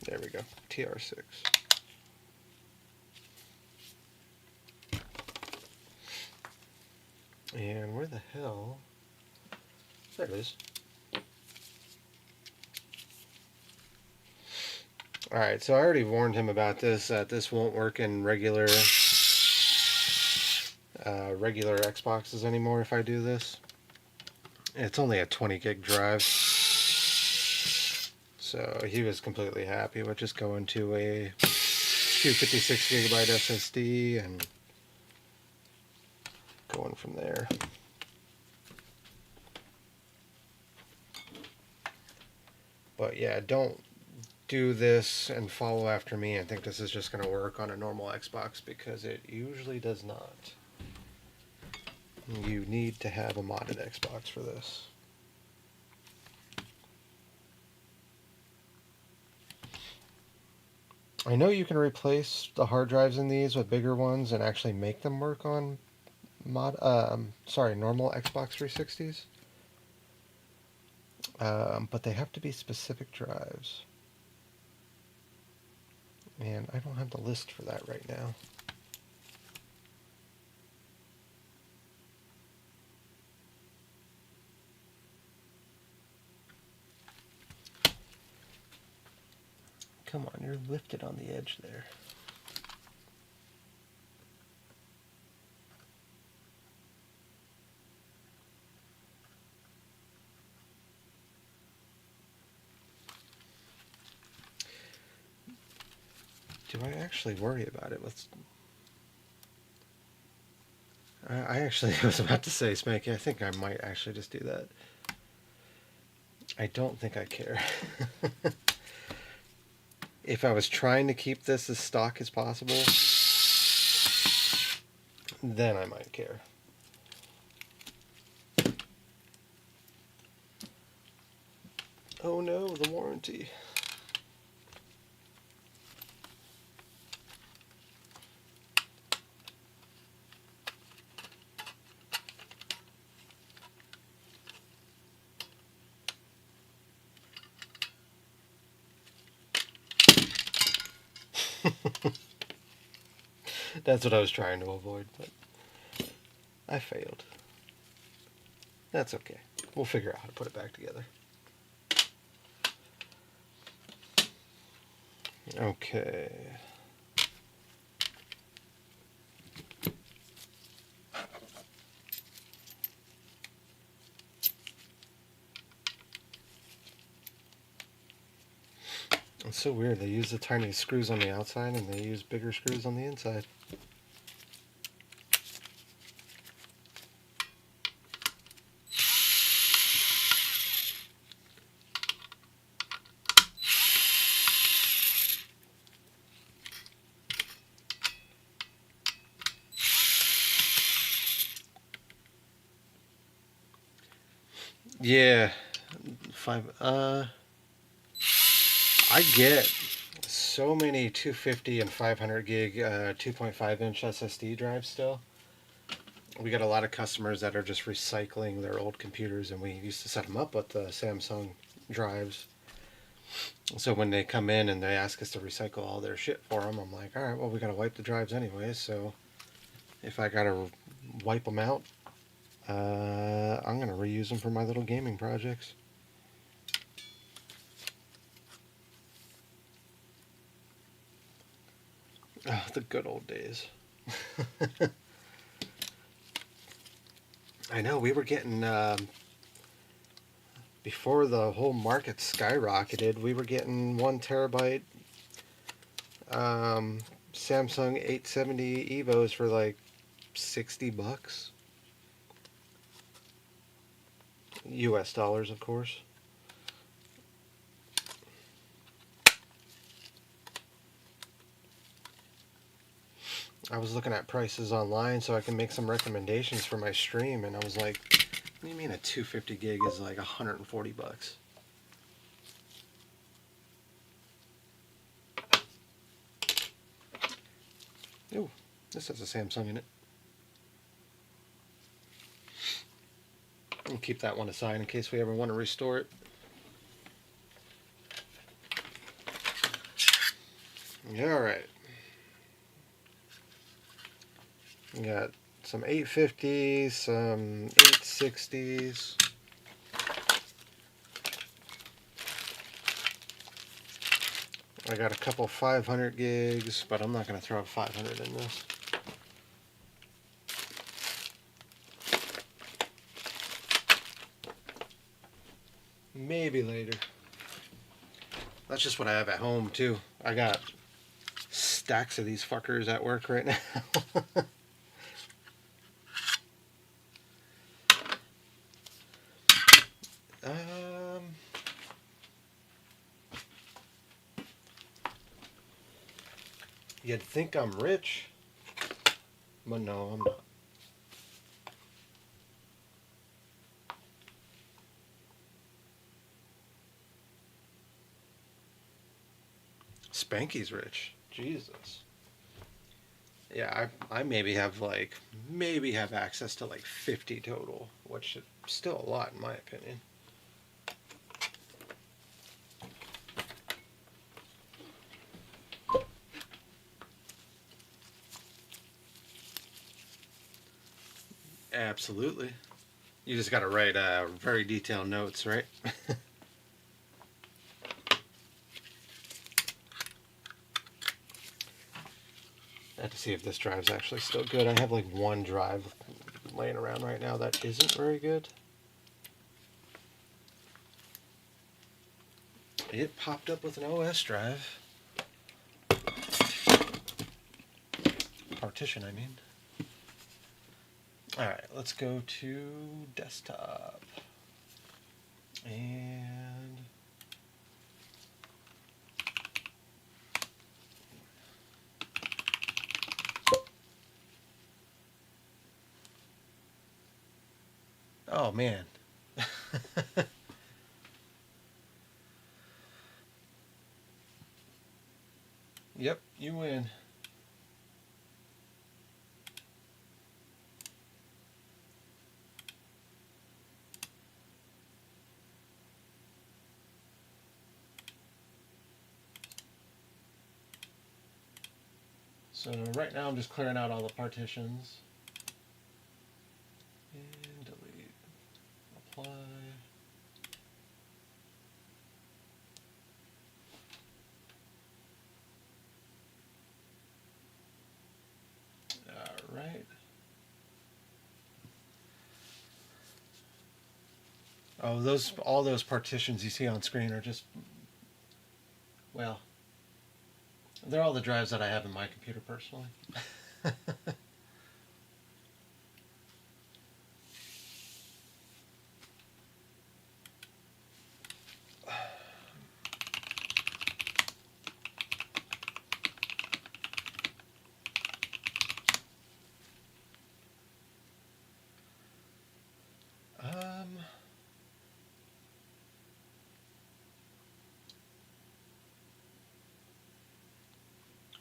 There we go. TR6. And where the hell? There it is. Alright, so I already warned him about this, that this won't work in regular Xboxes anymore if I do this. It's only a 20 gig drive. So he was completely happy with just going to a 256 gigabyte SSD and going from there. But yeah, don't do this and follow after me and think this is just going to work on a normal Xbox, because it usually does not. You need to have a modded Xbox for this. I know you can replace the hard drives in these with bigger ones and actually make them work on normal Xbox 360s. But they have to be specific drives. And I don't have the list for that right now. Come on, you're lifted on the edge there. Do I actually worry about it? I actually was about to say, Spanky, I think I might actually just do that. I don't think I care. If I was trying to keep this as stock as possible, then I might care. Oh no, the warranty. That's what I was trying to avoid, but I failed. That's okay. We'll figure out how to put it back together. Okay. It's so weird. They use the tiny screws on the outside and they use bigger screws on the inside. Yeah, I get so many 250 and 500 gig 2.5 inch SSD drives still. We got a lot of customers that are just recycling their old computers, and we used to set them up with the Samsung drives. So when they come in and they ask us to recycle all their shit for them, I'm like, all right, well, we got to wipe the drives anyway, so if I got to wipe them out, I'm going to reuse them for my little gaming projects. Oh, the good old days. I know, we were getting, before the whole market skyrocketed, we were getting 1 terabyte Samsung 870 EVOs for like $60. US dollars, of course. I was looking at prices online so I can make some recommendations for my stream, and I was like, what do you mean a 250 gig is like $140? Ooh, this has a Samsung in it. I'll keep that one aside in case we ever want to restore it. Yeah, alright. We got some 850s, some 860s. I got a couple 500 gigs, but I'm not going to throw a 500 in this. Maybe later. That's just what I have at home too. I got stacks of these fuckers at work right now. You'd think I'm rich, but no, I'm not. Spanky's rich. Jesus. Yeah, I maybe have access to like 50 total, which is still a lot in my opinion. Absolutely. You just got to write very detailed notes, right? I have to see if this drive's actually still good. I have like one drive laying around right now that isn't very good. It popped up with an OS drive. Partition, I mean. Alright, let's go to desktop. And oh man. Yep, you win. So right now I'm just clearing out all the partitions. And delete. Apply. Alright. Oh, all those partitions you see on screen are just, well, They're all the drives that I have in my computer personally.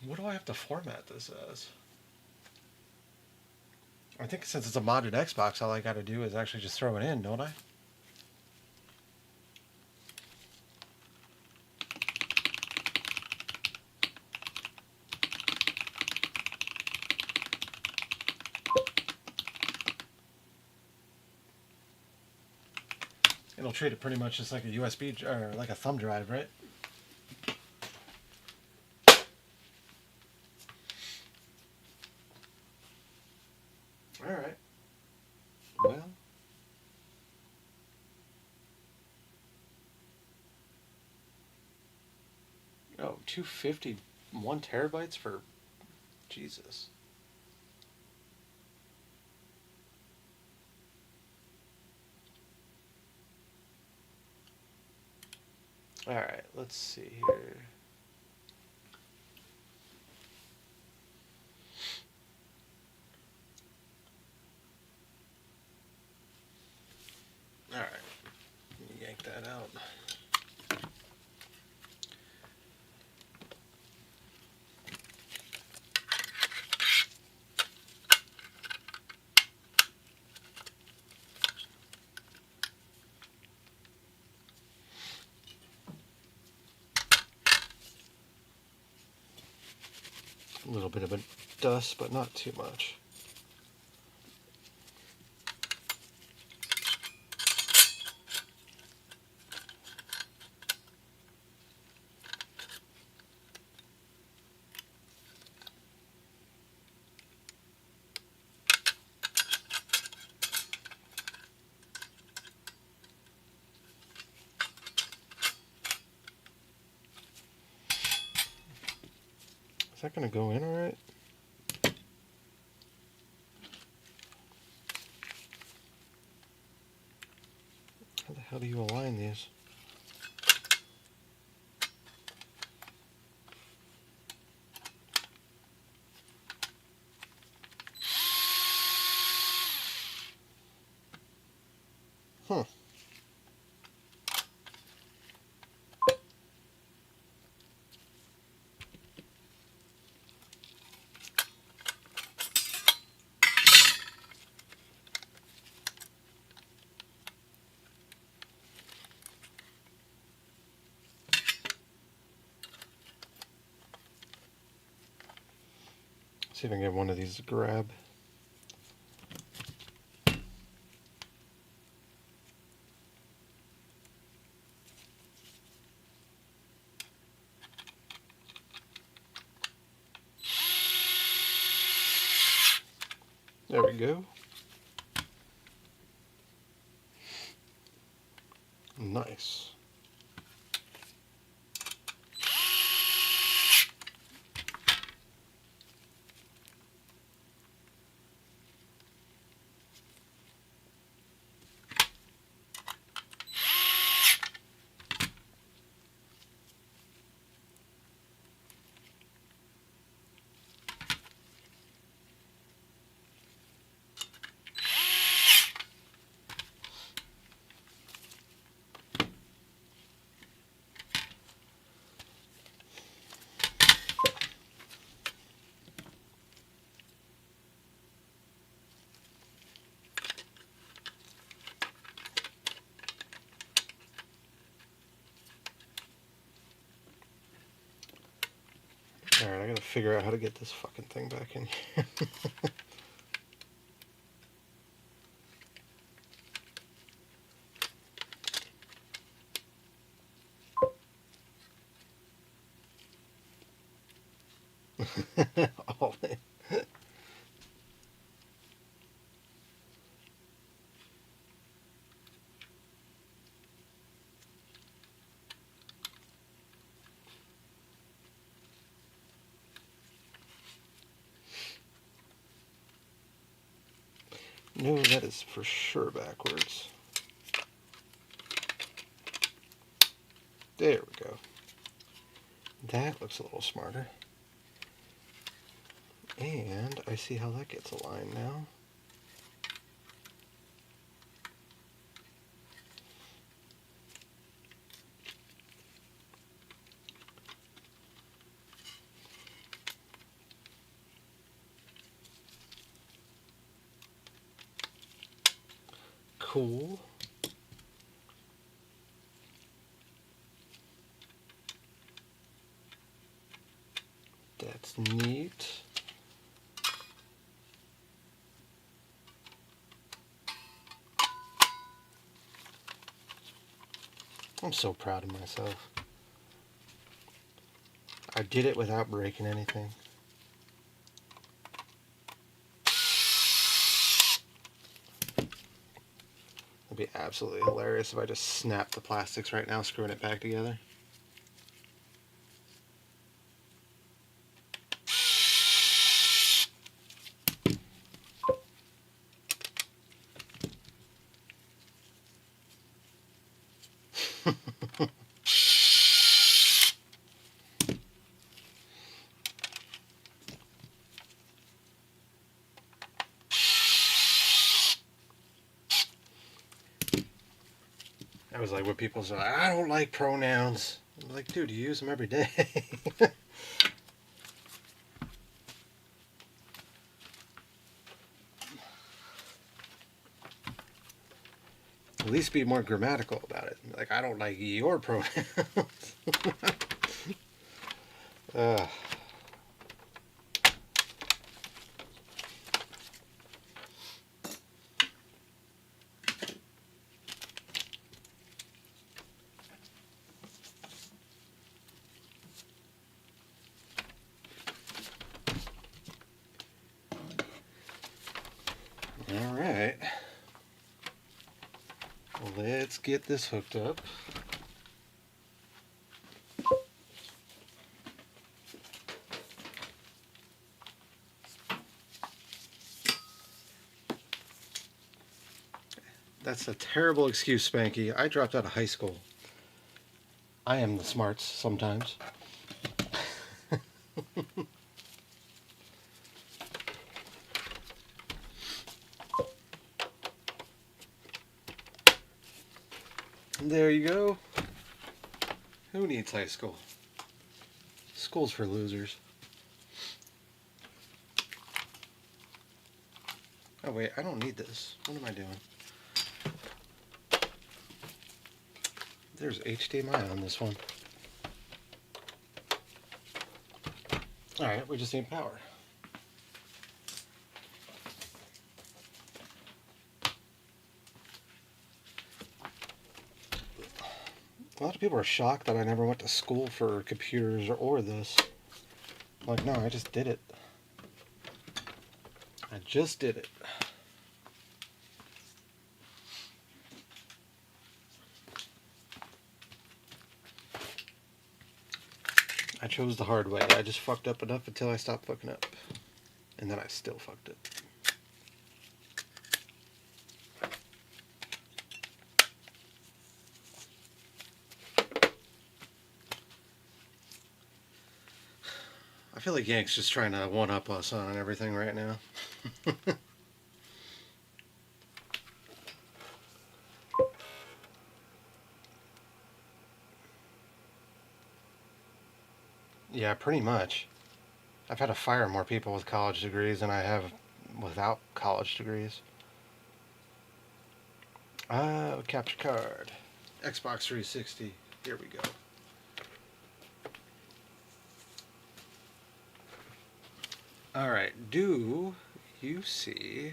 What do I have to format this as? I think since it's a modded Xbox, all I got to do is actually just throw it in, don't I? It'll treat it pretty much just like a USB or like a thumb drive, right? All right. Well. Oh, 250, 1 terabytes for Jesus. All right, let's see here. All right, yank that out. A little bit of a dust, but not too much. Is that going to go in all right? How the hell do you align these? Huh. See if I can get one of these to grab. There we go. Nice. Alright, I gotta figure out how to get this fucking thing back in here. All in. No, that is for sure backwards. There we go. That looks a little smarter. And I see how that gets aligned now. Cool. That's neat. I'm so proud of myself. I did it without breaking anything. It'd be absolutely hilarious if I just snapped the plastics right now, screwing it back together. I was like, what people say, I don't like pronouns. I'm like, dude, you use them every day. At least be more grammatical about it. Like, I don't like your pronouns. Alright. Let's get this hooked up. That's a terrible excuse, Spanky. I dropped out of high school. I am the smarts sometimes. There you go. Who needs high school? School's for losers. Oh wait, I don't need this. What am I doing? There's HDMI on this one. Alright, we just need power. A lot of people are shocked that I never went to school for computers or this. I'm like, no, I just did it. I just did it. I chose the hard way. I just fucked up enough until I stopped fucking up. And then I still fucked it. I feel like Yank's just trying to one-up us on everything right now. Yeah, pretty much. I've had to fire more people with college degrees than I have without college degrees. Capture card. Xbox 360. Here we go. Alright, do you see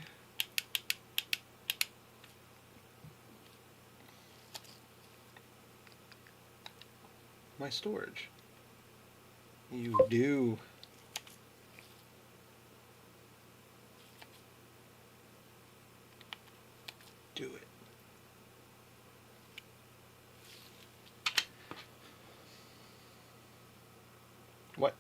my storage? You do. Do it. What?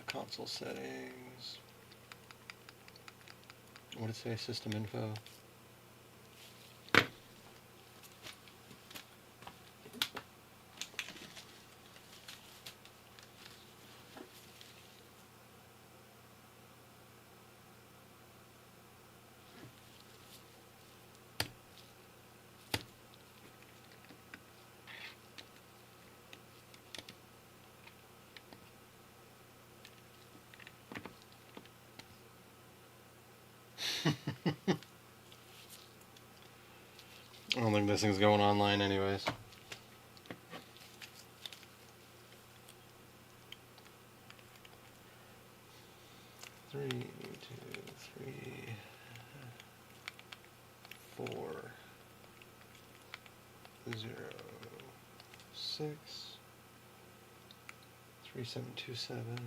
Console settings. What did it say? System info. I don't think this thing's going online anyways. Three, 2, 3, 4, 0, 6, 3727.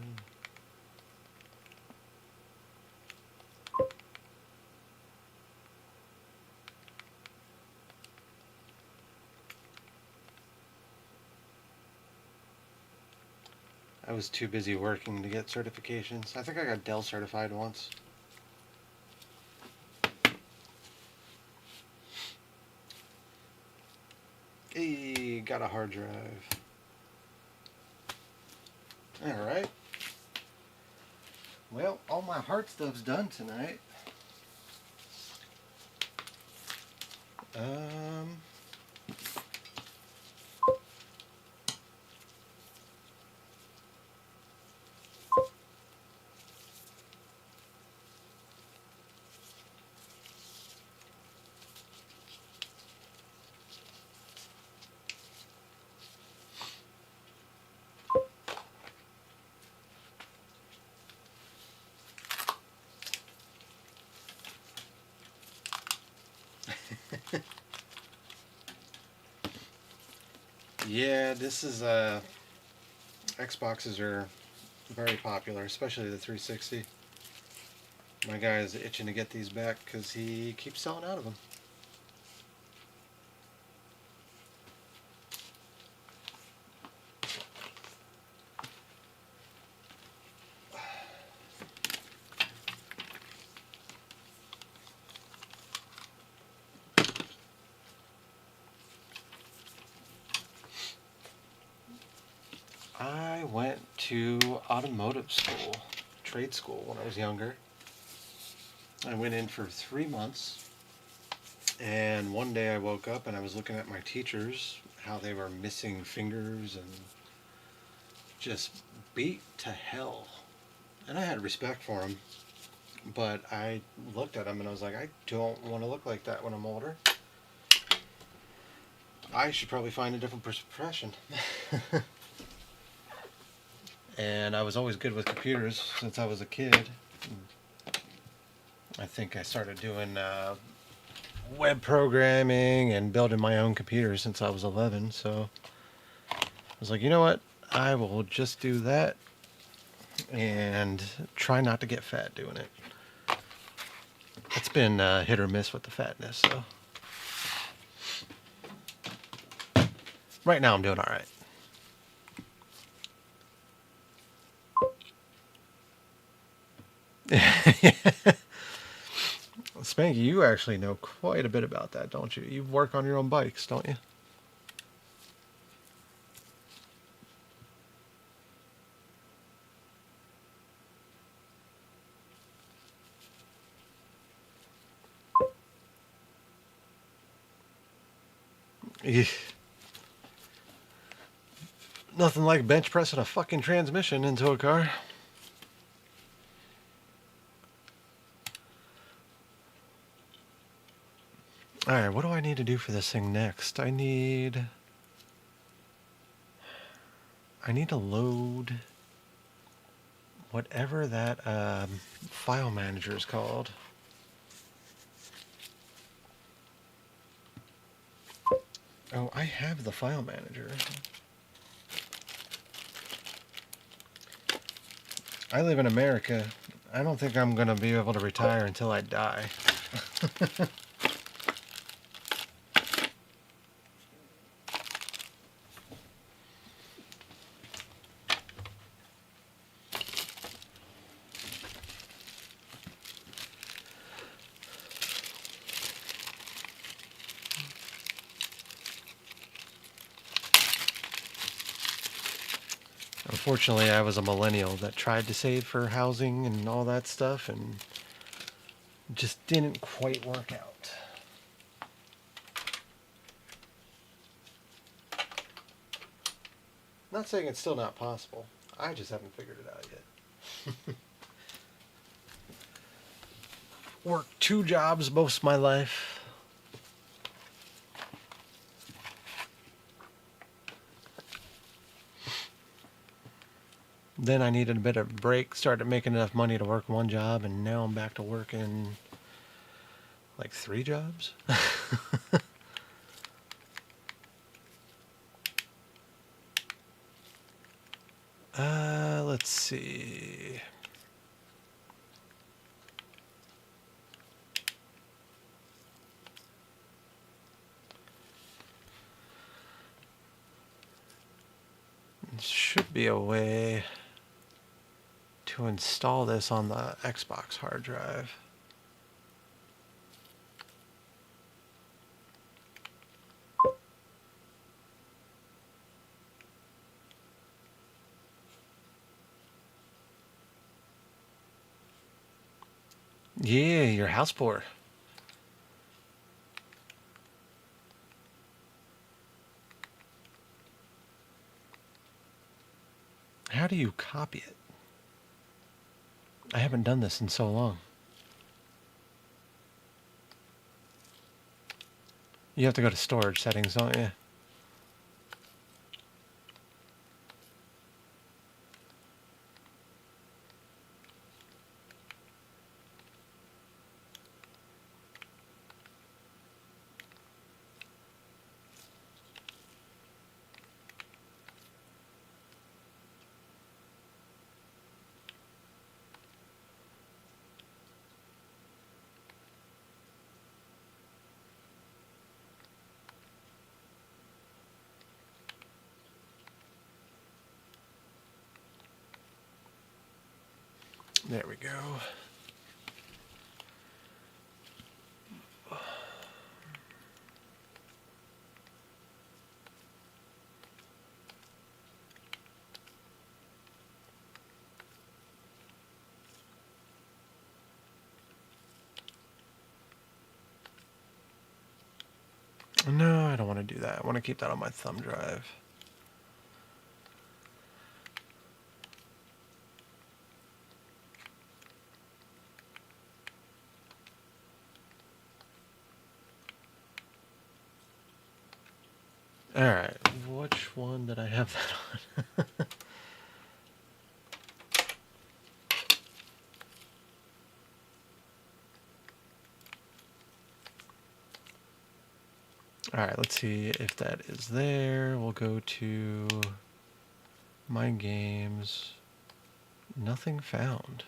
I was too busy working to get certifications. I think I got Dell certified once. Hey, got a hard drive. Alright. Well, all my hard stuff's done tonight. Yeah, this is Xboxes are very popular, especially the 360. My guy is itching to get these back because he keeps selling out of them. I went to automotive school, trade school, when I was younger. I went in for 3 months, and one day I woke up and I was looking at my teachers, how they were missing fingers and just beat to hell. And I had respect for them, but I looked at them and I was like, I don't want to look like that when I'm older. I should probably find a different profession. And I was always good with computers since I was a kid. I think I started doing web programming and building my own computers since I was 11. So I was like, you know what? I will just do that and try not to get fat doing it. It's been hit or miss with the fatness. So right now I'm doing all right. Spanky, you actually know quite a bit about that, don't you? You work on your own bikes, don't you? Nothing like bench pressing a fucking transmission into a car. Alright, what do I need to do for this thing next? I need to load whatever that file manager is called. Oh, I have the file manager. I live in America. I don't think I'm going to be able to retire until I die. Unfortunately, I was a millennial that tried to save for housing and all that stuff, and just didn't quite work out. Not saying it's still not possible. I just haven't figured it out yet. Worked 2 jobs most of my life. Then I needed a bit of a break, started making enough money to work 1 job, and now I'm back to working like 3 jobs. Let's see. There should be a way to install this on the Xbox hard drive. Yeah, your house poor. How do you copy it? I haven't done this in so long. You have to go to storage settings, don't you? There we go. No, I don't want to do that. I want to keep that on my thumb drive. Alright, which one did I have that on? Alright, let's see if that is there. We'll go to my games. Nothing found.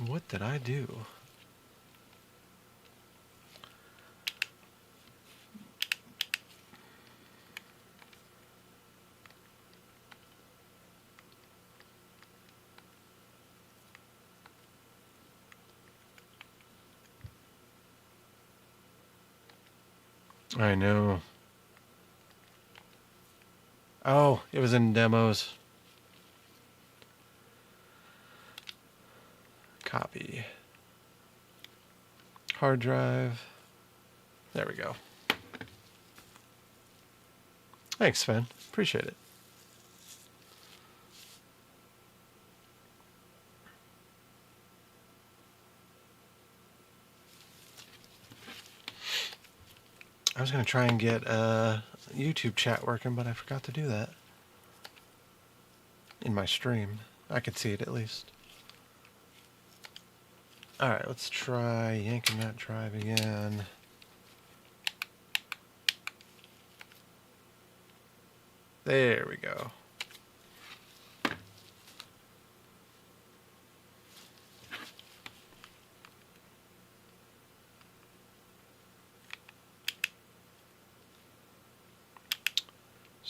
What did I do? I know. Oh, it was in demos. Copy. Hard drive. There we go. Thanks, Sven. Appreciate it. I was going to try and get YouTube chat working, but I forgot to do that. In my stream. I could see it at least. Alright, let's try yanking that drive again. There we go.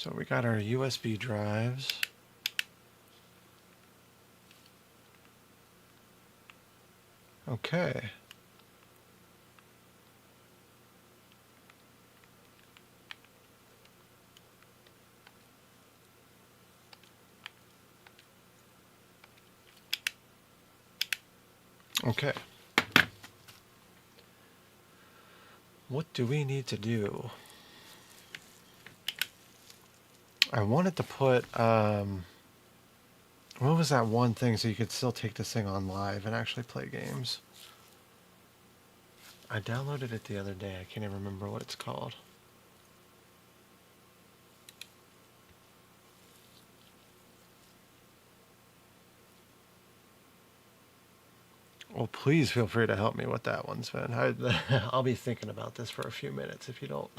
So we got our USB drives. Okay. Okay. What do we need to do? I wanted to put, what was that one thing so you could still take this thing on live and actually play games? I downloaded it the other day. I can't even remember what it's called. Well, please feel free to help me with that one, Sven. I'll be thinking about this for a few minutes if you don't.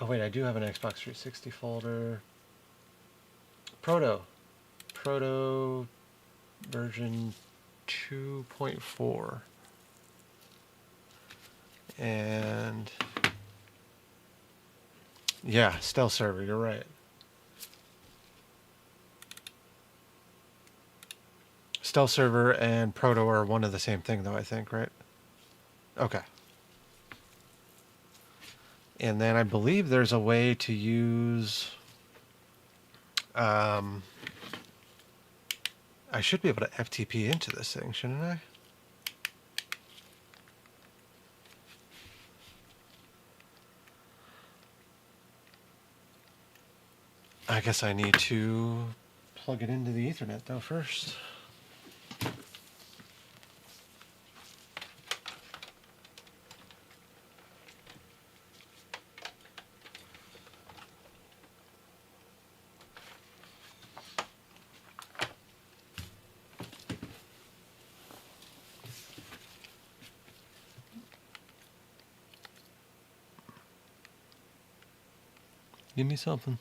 Oh, wait, I do have an Xbox 360 folder. Proto version 2.4. And yeah, stealth server, you're right. Stealth server and Proto are one of the same thing, though, I think, right? Okay. And then I believe there's a way to use... I should be able to FTP into this thing, shouldn't I? I guess I need to plug it into the Ethernet, though, first. Give me something.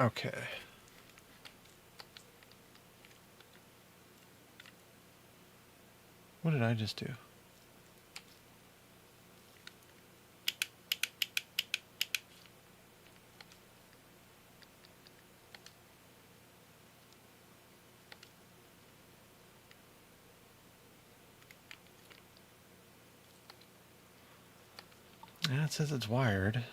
Okay. What did I just do? Yeah, it says it's wired.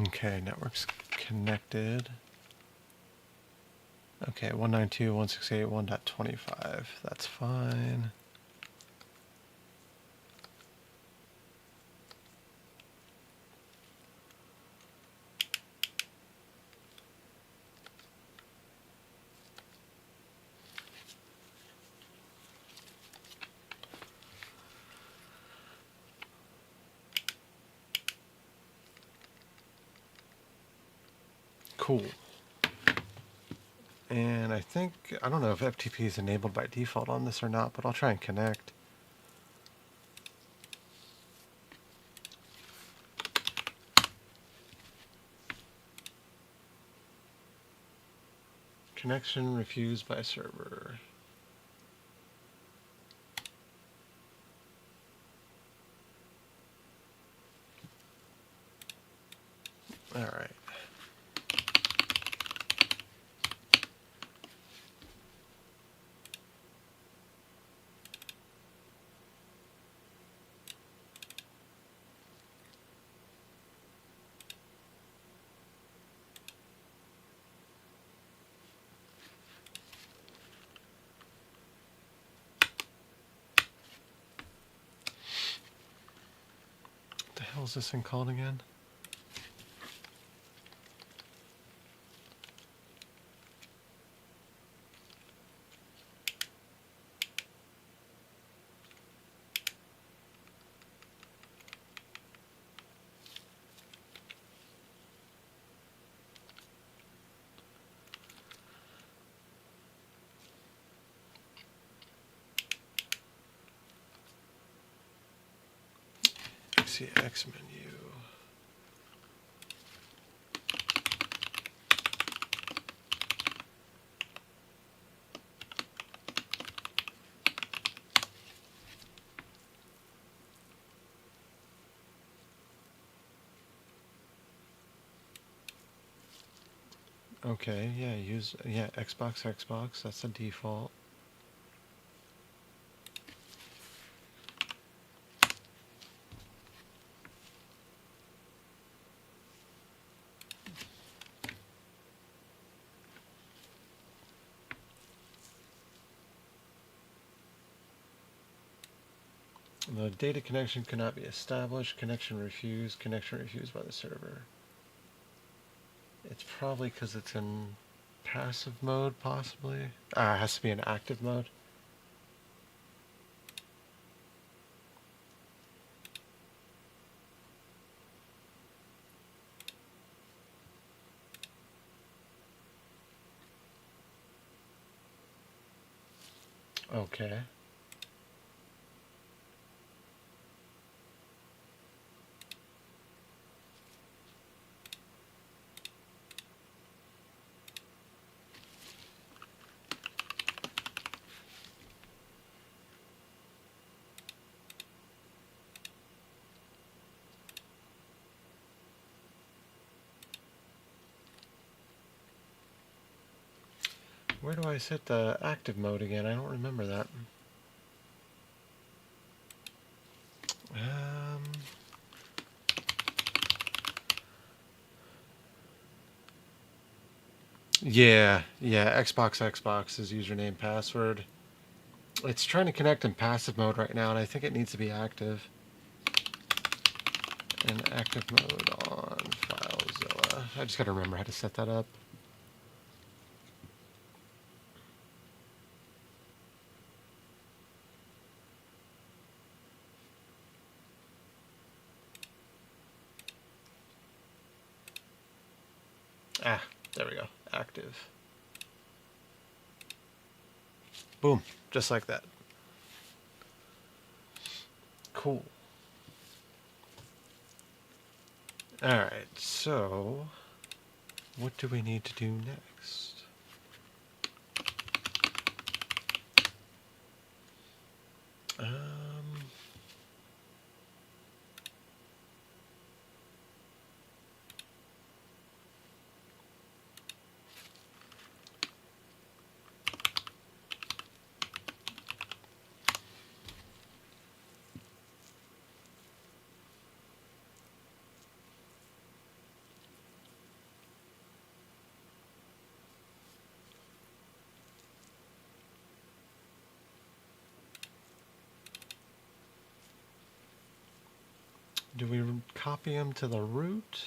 Okay, network's connected. Okay, 192.168.1.25. That's fine. Cool. And I think, I don't know if FTP is enabled by default on this or not, but I'll try and connect. Connection refused by server. All right. hell's this thing called again? See X menu. Okay, yeah, Xbox, that's the default. The data connection cannot be established. Connection refused by the server. It's probably because it's in passive mode, possibly. It has to be in active mode. Okay. Where do I set the active mode again? I don't remember that. Yeah, Xbox is username password. It's trying to connect in passive mode right now, and I think it needs to be active. And active mode on FileZilla. I just got to remember how to set that up. There we go. Active. Boom. Just like that. Cool. Alright, so what do we need to do next? Do we copy them to the root?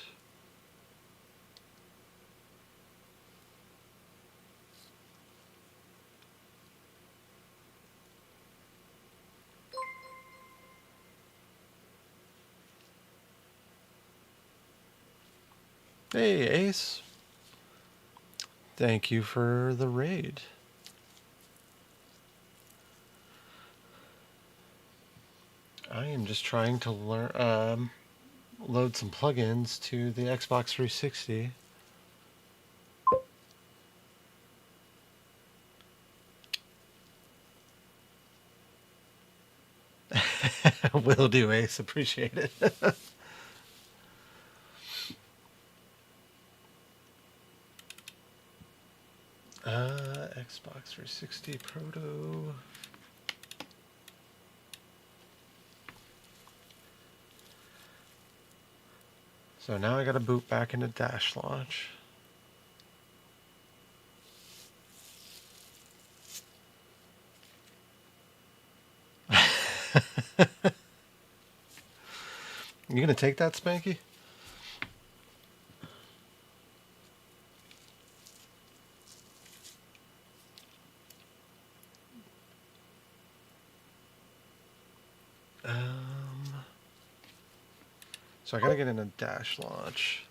Hey, Ace. Thank you for the raid. I am just trying to learn, load some plugins to the Xbox 360. Will do, Ace. Appreciate it. Xbox 360 Proto. So now I got to boot back into Dash Launch. You gonna take that, Spanky? So I gotta get in a dash launch.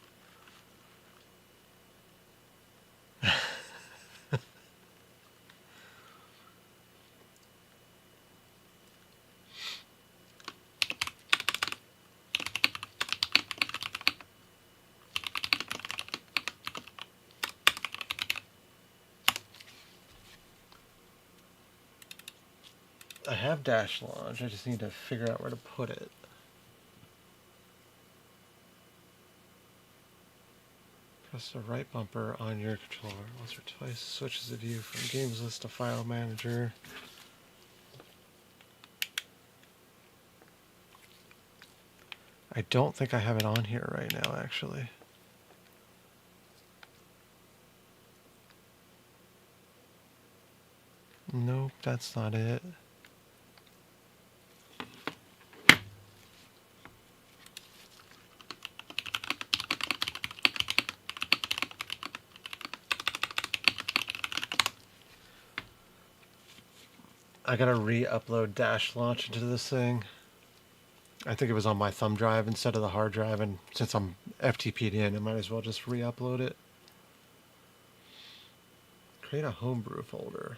I have dash launch, I just need to figure out where to put it. Press the right bumper on your controller once or twice. Switches the view from games list to file manager. I don't think I have it on here right now, actually. Nope, that's not it. I gotta re-upload dash launch into this thing. I think it was on my thumb drive instead of the hard drive, and since I'm FTP'd in, I might as well just re-upload it. Create a homebrew folder.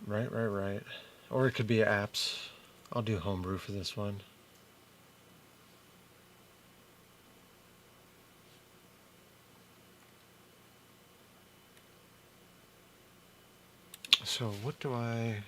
Right. Or it could be apps. I'll do homebrew for this one. So what do I...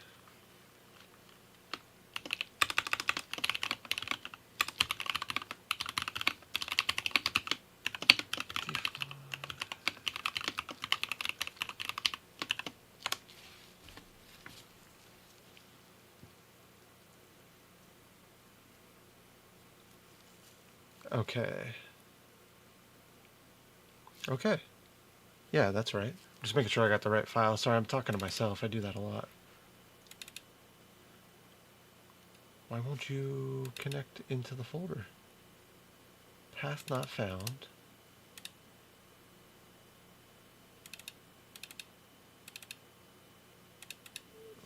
Okay. Yeah, that's right. Just making sure I got the right file. Sorry, I'm talking to myself. I do that a lot. Why won't you connect into the folder? Path not found.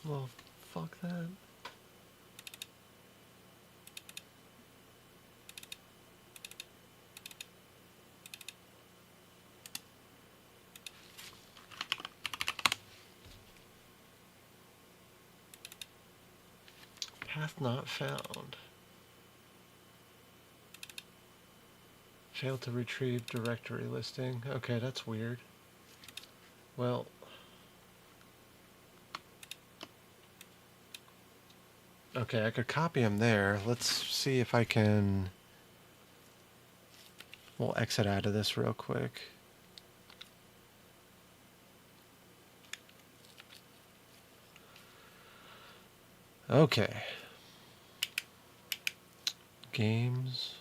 Well, fuck that. Path not found. Failed to retrieve directory listing. Okay, that's weird. Well, okay, I could copy him there. Let's see if I can... We'll exit out of this real quick. Okay. Games.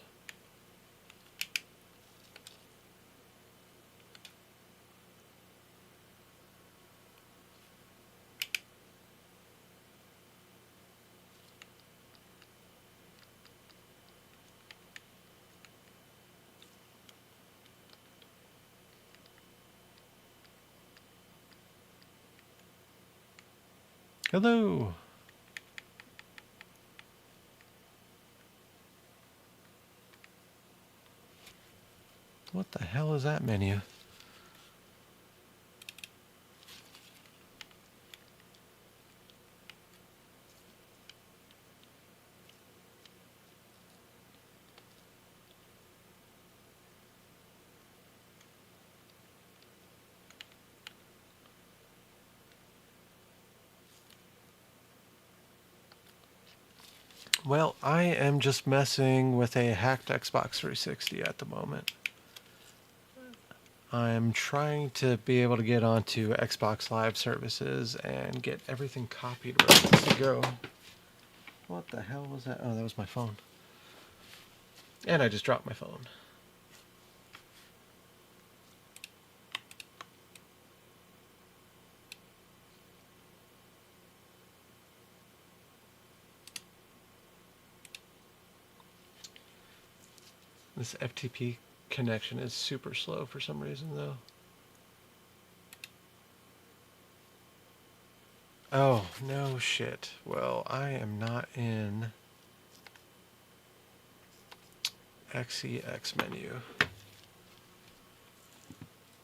Hello. What the hell is that menu? Well, I am just messing with a hacked Xbox 360 at the moment. I'm trying to be able to get onto Xbox Live services and get everything copied where it needs to go. What the hell was that? Oh, that was my phone. And I just dropped my phone. This FTP connection is super slow for some reason, though. Oh, no shit. Well, I am not in XEX menu.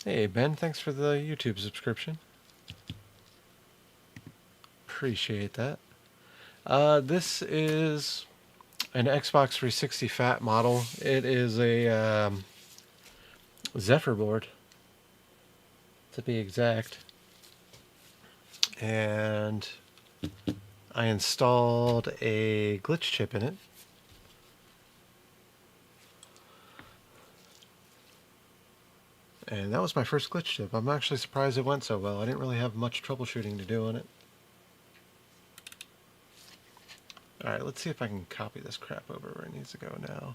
Hey, Ben, thanks for the YouTube subscription. Appreciate that. This is an Xbox 360 Fat model. It is a Zephyr board, to be exact. And I installed a glitch chip in it. And that was my first glitch chip. I'm actually surprised it went so well. I didn't really have much troubleshooting to do on it. Alright, let's see if I can copy this crap over where it needs to go now.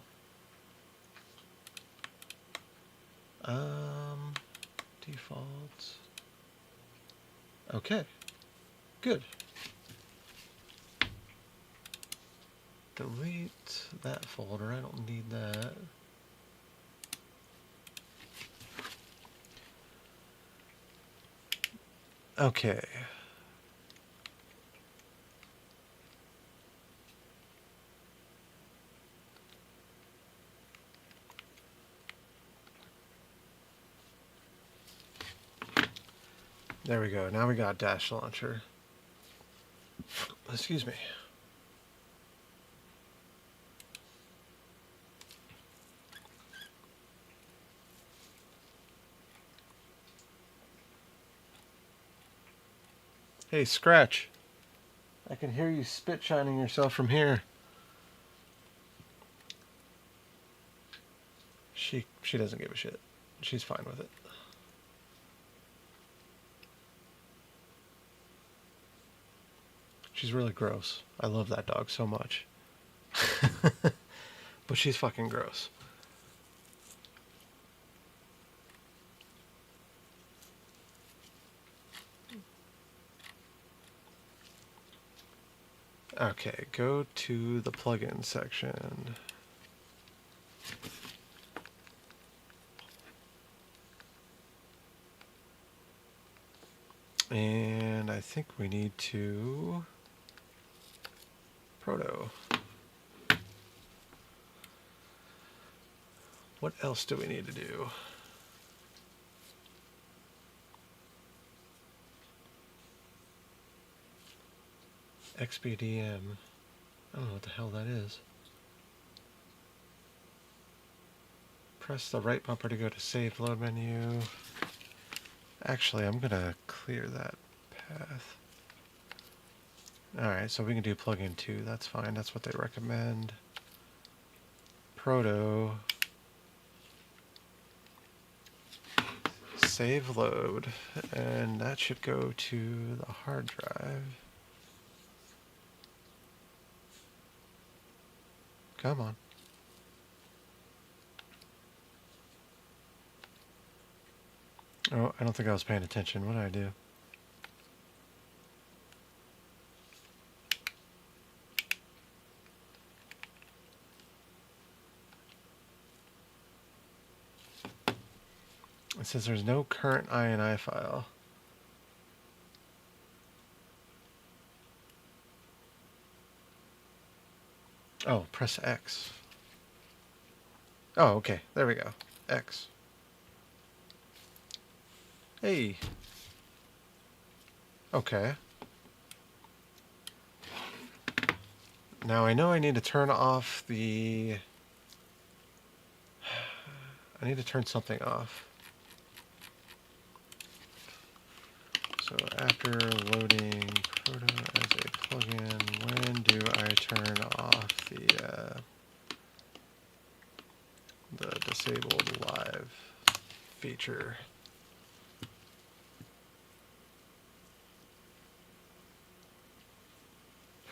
Defaults. Okay. Good. Delete that folder. I don't need that. Okay. There we go. Now we got Dash Launcher. Excuse me. Hey, Scratch. I can hear you spit shining yourself from here. She doesn't give a shit. She's fine with it. She's really gross. I love that dog so much. But she's fucking gross. Okay, go to the plugin section. And I think we need to Proto. What else do we need to do? XBDM. I don't know what the hell that is. Press the right bumper to go to save load menu. Actually, I'm gonna clear that path. Alright, so we can do plugin 2. That's fine. That's what they recommend. Proto. Save load. And that should go to the hard drive. Come on. Oh, I don't think I was paying attention. What did I do? It says there's no current INI file. Oh, press X. Oh, okay. There we go. X. Hey. Okay. Now I know I need to turn off the... I need to turn something off. So after loading Proto as a plugin, when do I turn off the disabled live feature?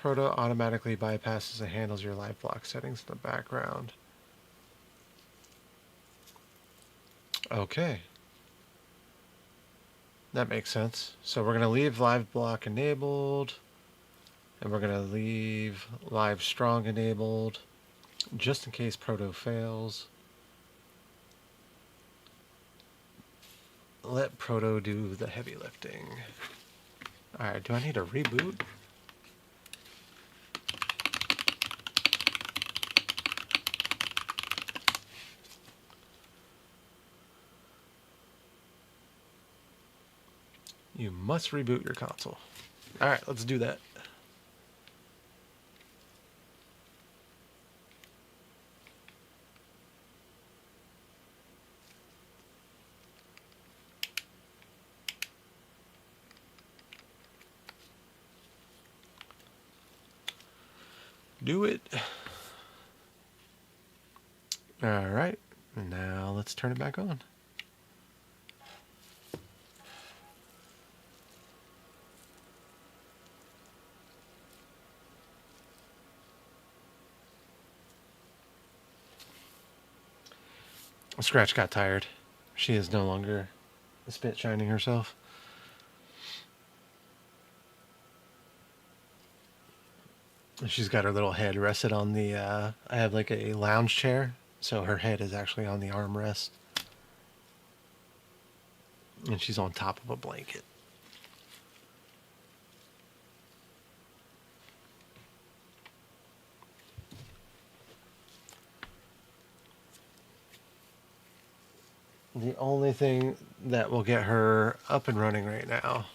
Proto automatically bypasses and handles your live block settings in the background. Okay. That makes sense. So we're going to leave live block enabled, and we're going to leave live strong enabled, just in case Proto fails. let Proto do the heavy lifting. Alright, do I need a reboot? You must reboot your console. Alright, let's do that. Do it. Alright, now let's turn it back on. Scratch got tired. She is no longer spit shining herself. She's got her little head rested on the, I have like a lounge chair, so her head is actually on the armrest. And she's on top of a blanket. The only thing that will get her up and running right now.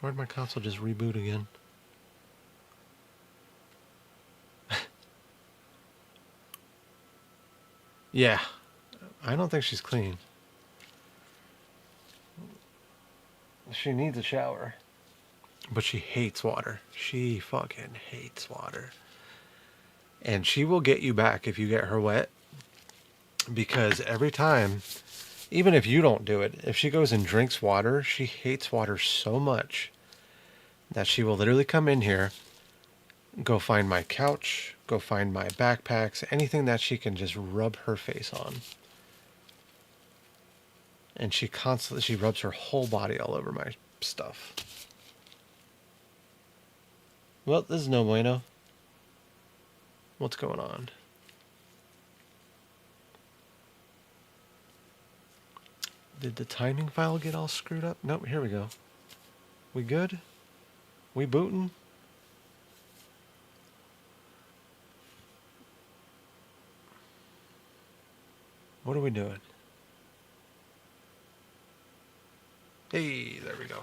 Where'd my console just reboot again? Yeah, I don't think she's clean. She needs a shower. But she hates water. She fucking hates water. And she will get you back if you get her wet. Because every time, even if you don't do it, if she goes and drinks water, she hates water so much that she will literally come in here, go find my couch, go find my backpacks, anything that she can just rub her face on. And she rubs her whole body all over my stuff. Well, this is no bueno. What's going on? Did the timing file get all screwed up? Nope, here we go. We good? We booting? What are we doing? Hey, there we go.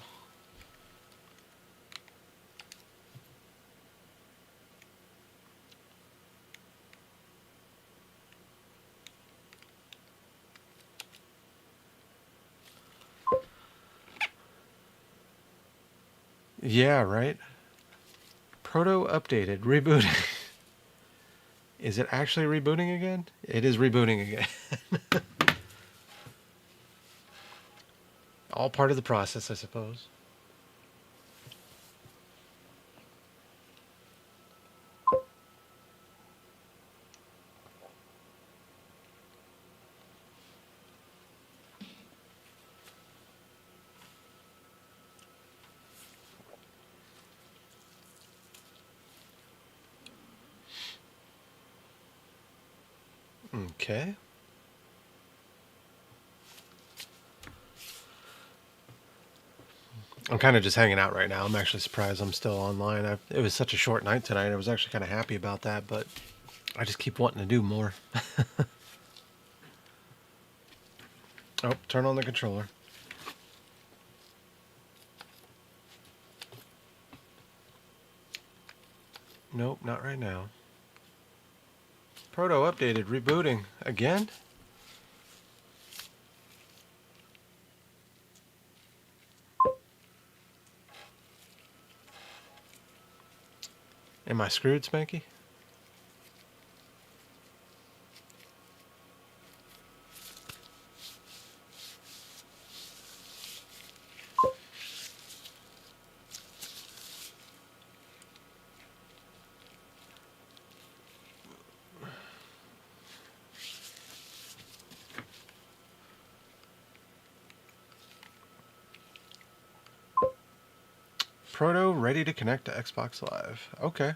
Yeah, right? Proto updated, rebooting. Is it actually rebooting again? It is rebooting again. All part of the process, I suppose. Okay. I'm kind of just hanging out right now. I'm actually surprised I'm still online. It was such a short night tonight. I was actually kind of happy about that, but I just keep wanting to do more. Oh, turn on the controller. Nope, not right now. Proto updated, rebooting. Again? Am I screwed, Spanky? Proto ready to connect to Xbox Live. Okay.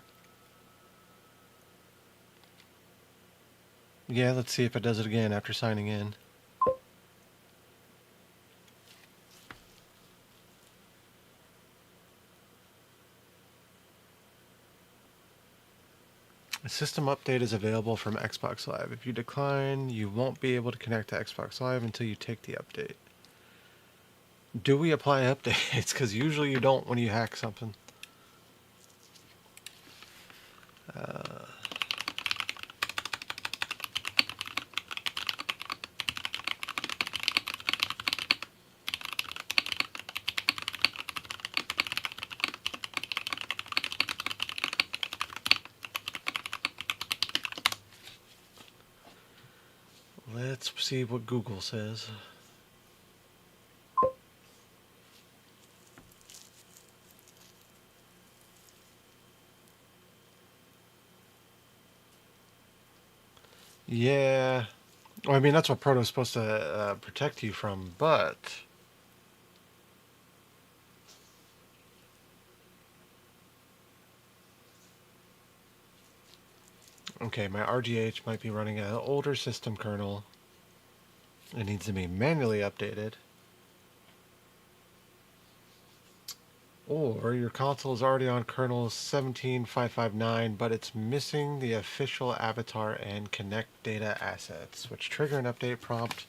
Yeah, let's see if it does it again after signing in. A system update is available from Xbox Live. If you decline, you won't be able to connect to Xbox Live until you take the update. Do we apply updates? Because usually you don't when you hack something. Let's see what Google says. Yeah. Well, I mean, that's what Proto's supposed to protect you from, but... Okay, my RGH might be running an older system kernel. It needs to be manually updated. Or your console is already on kernel 17.559, but it's missing the official avatar and connect data assets, which trigger an update prompt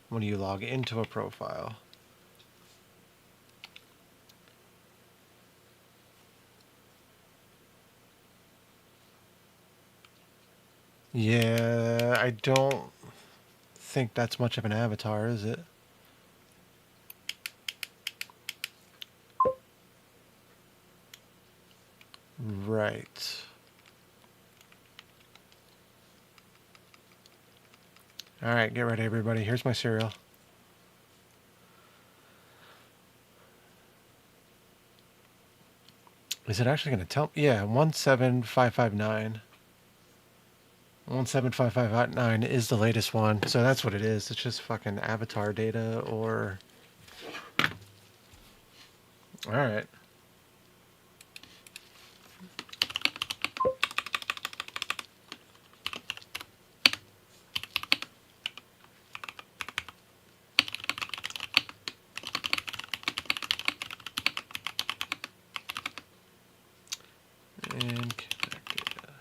when you log into a profile. Yeah, I don't think that's much of an avatar, is it? Right. Alright, get ready everybody. Here's my serial. Is it actually going to tell me? Yeah, 17559. 17559 is the latest one, so that's what it is. It's just fucking avatar data or... Alright. And connect data.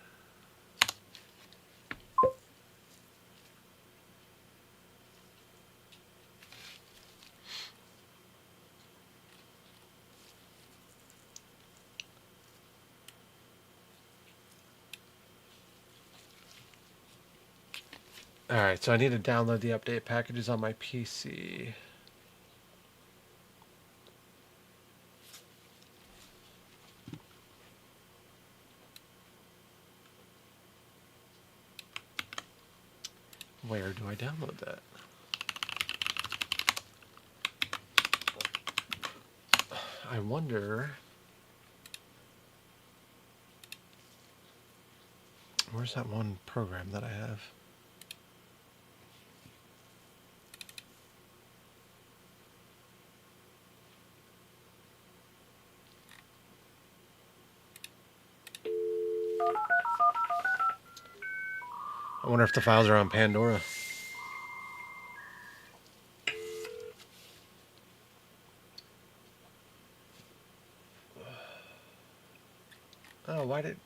Alright, so I need to download the update packages on my PC. Where do I download that? I wonder... Where's that one program that I have? I wonder if the files are on Pandora. Oh, why did...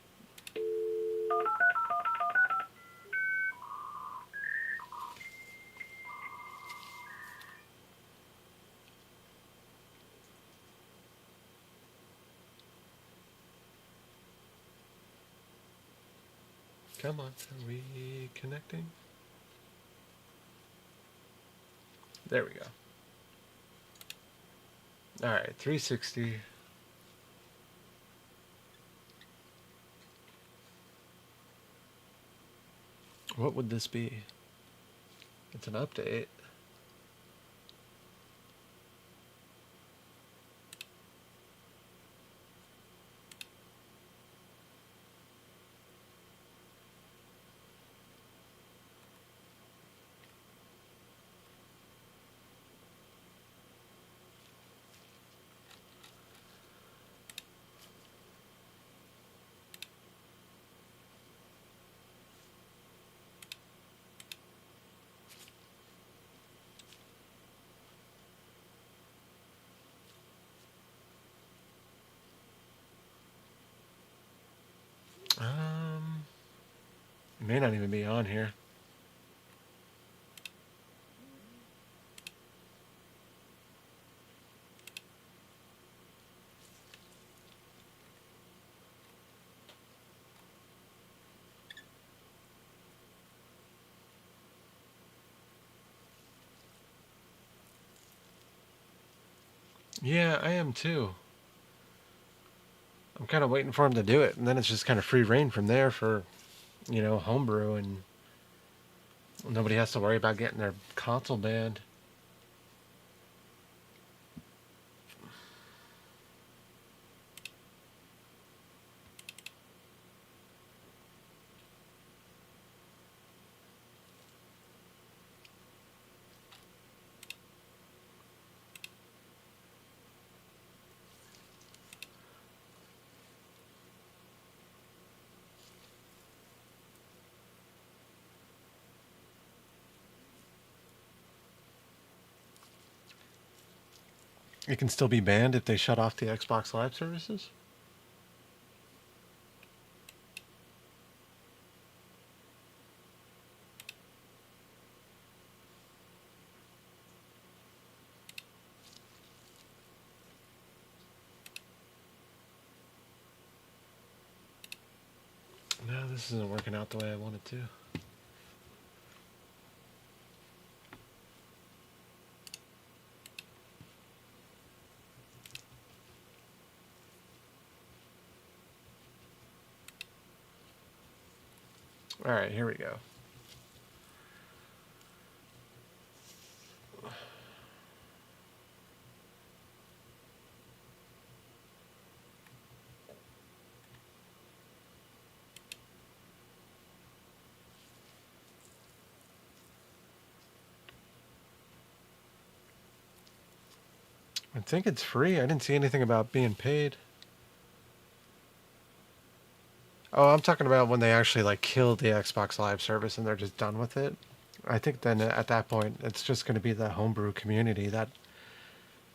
Come on, are we connecting? There we go. Alright, 360. What would this be? It's an update. may not even be on here. Yeah, I am too. I'm kind of waiting for him to do it, and then it's just kind of free reign from there for, you know, homebrew, and nobody has to worry about getting their console banned. It can still be banned if they shut off the Xbox Live services? No, this isn't working out the way I wanted to. Alright, here we go. I think it's free. I didn't see anything about being paid. Oh, I'm talking about when they actually like kill the Xbox Live service and they're just done with it. I think then at that point it's just going to be the homebrew community that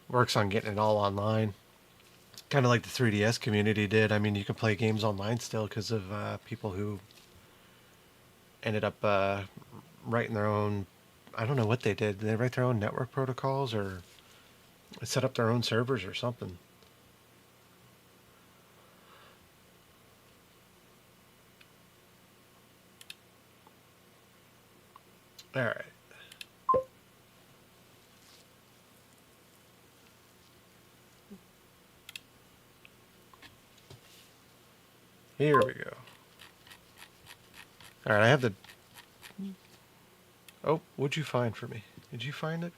works on getting it all online. Kind of like the 3DS community did. I mean, you can play games online still because of people who ended up writing their own. I don't know what they did. Did they write their own network protocols or set up their own servers or something? All right. Here we go. All right, I have the... Oh, what'd you find for me? Did you find it?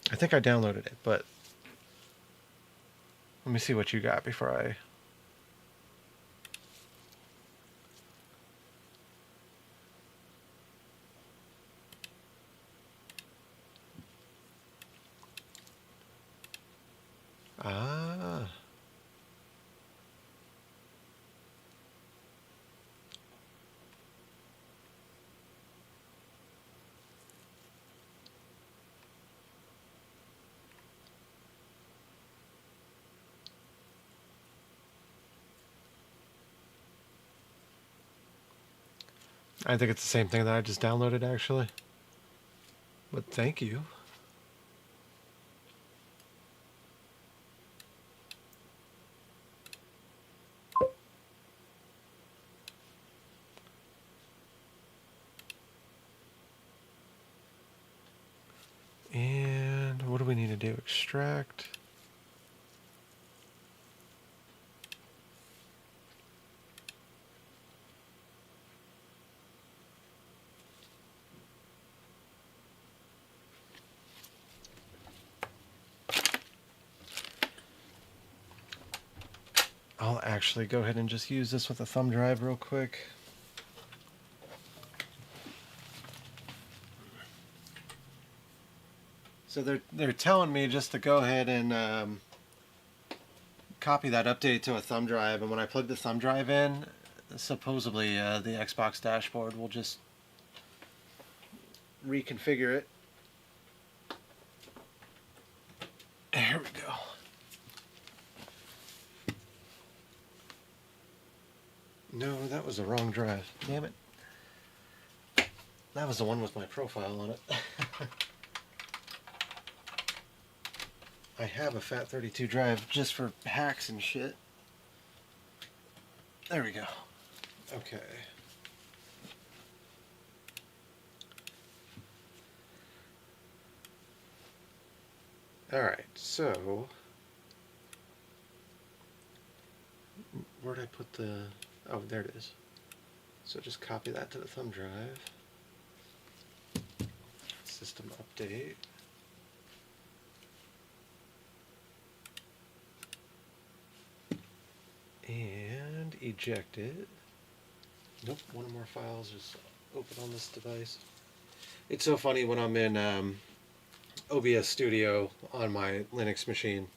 I think I downloaded it, but... Let me see what you got before I... Ah... I think it's the same thing that I just downloaded, actually. But thank you. And what do we need to do? Extract. I'll actually go ahead and just use this with a thumb drive real quick. So they're telling me just to go ahead and copy that update to a thumb drive, and when I plug the thumb drive in, supposedly the Xbox dashboard will just reconfigure it. There we go. No, that was the wrong drive. Damn it. That was the one with my profile on it. I have a FAT32 drive just for hacks and shit. There we go. Okay. Alright, so where did I put the... oh, there it is. So just copy that to the thumb drive. System update. And eject it. Nope, one or more files is open on this device. It's so funny when I'm in OBS Studio on my Linux machine.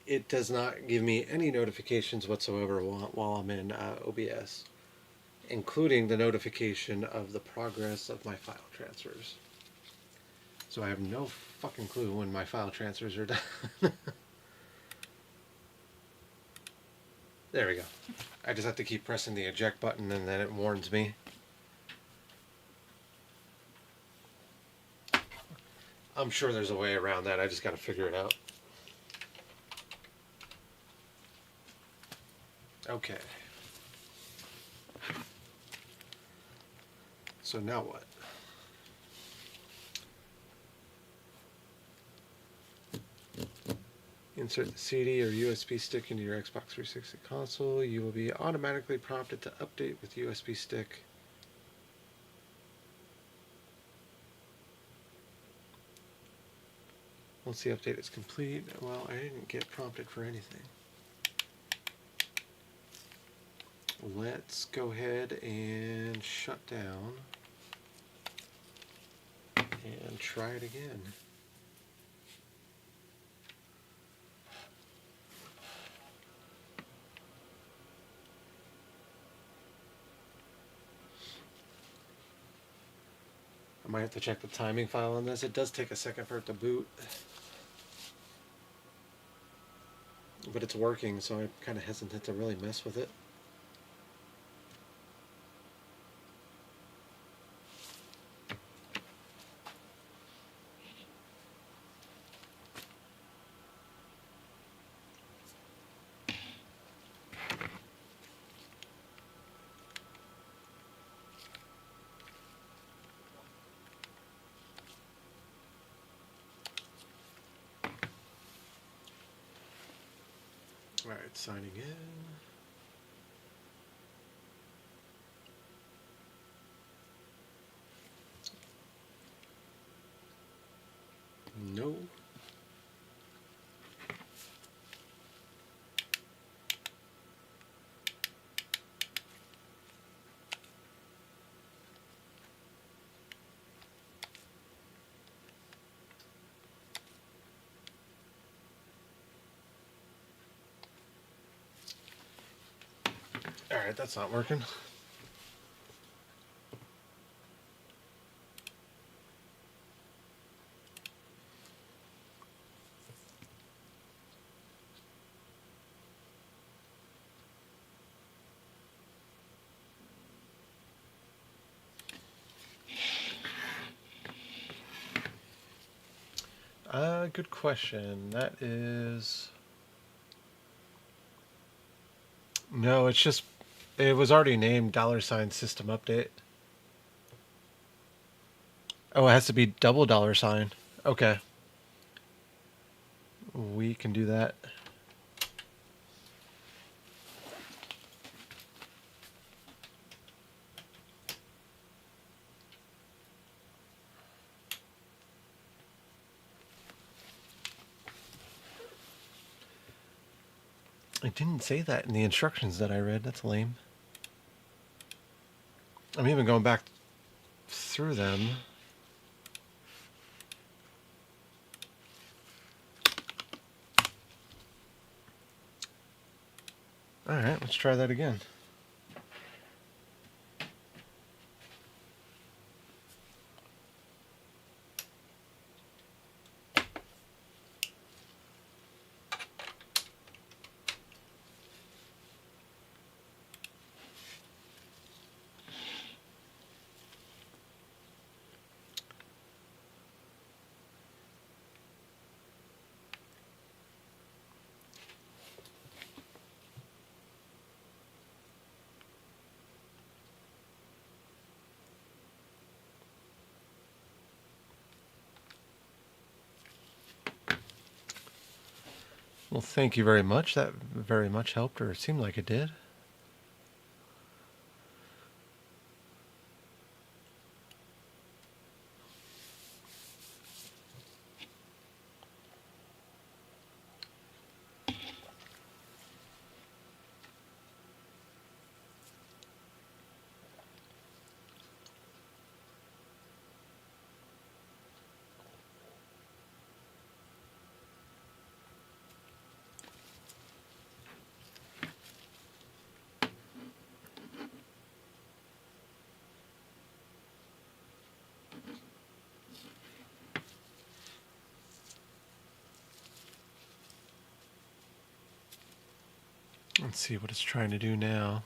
It does not give me any notifications whatsoever while I'm in OBS, including the notification of the progress of my file transfers. So I have no fucking clue when my file transfers are done. There we go. I just have to keep pressing the eject button and then it warns me. I'm sure there's a way around that, I just gotta figure it out. Okay. So now what? Insert the CD or USB stick into your Xbox 360 console. You will be automatically prompted to update with USB stick. Once the update is complete, well, I didn't get prompted for anything. Let's go ahead and shut down and try it again. I might have to check the timing file on this. It does take a second for it to boot. But it's working, so I'm kind of hesitant to really mess with it. Alright, signing in. No. Alright, that's not working. Good question. That is... no, it's just... it was already named $ system update. Oh, it has to be $. Okay. We can do that. It didn't say that in the instructions that I read. That's lame. I'm even going back through them. Alright, let's try that again. Well, thank you very much. That very much helped, or it seemed like it did. Let's see what it's trying to do now.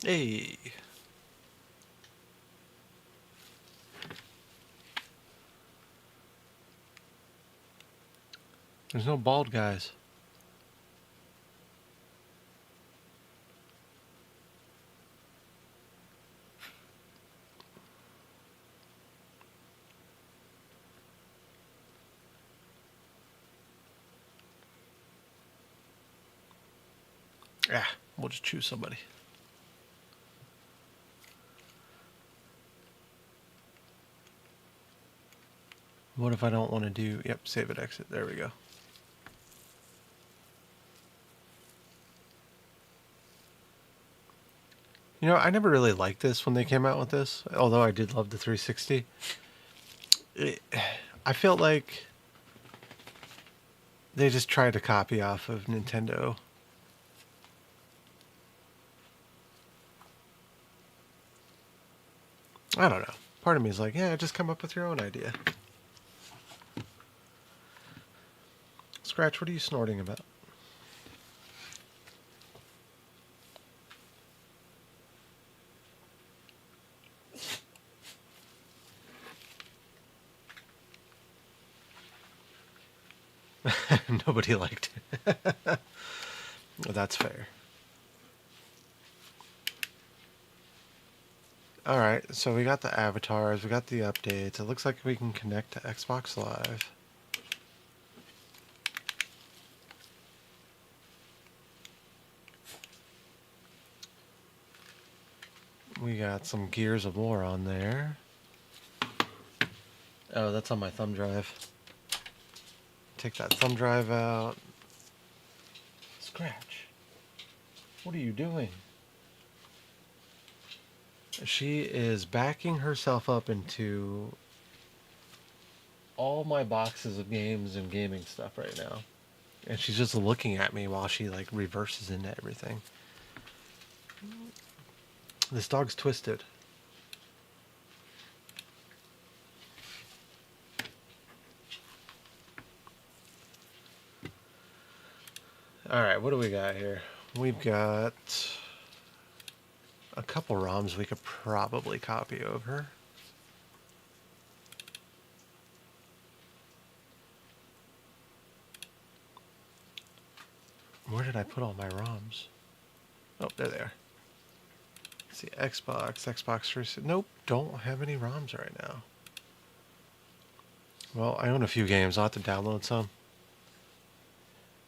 Hey. There's no bald guys. Ah, we'll just choose somebody. What if I don't want to do... Yep, save it, exit. There we go. You know, I never really liked this when they came out with this, although I did love the 360. I felt like they just tried to copy off of Nintendo. I don't know. Part of me is like, yeah, just come up with your own idea. Scratch, what are you snorting about? Nobody liked it. That's fair. Alright, so we got the avatars, we got the updates. It looks like we can connect to Xbox Live. We got some Gears of War on there. Oh, that's on my thumb drive. Take that thumb drive out. Scratch. What are you doing? She is backing herself up into all my boxes of games and gaming stuff right now. And she's just looking at me while she like reverses into everything. This dog's twisted. Alright, what do we got here? We've got a couple ROMs we could probably copy over. Where did I put all my ROMs? Oh, there they are. Let's see, Xbox 360. Nope, don't have any ROMs right now. Well, I own a few games. I'll have to download some.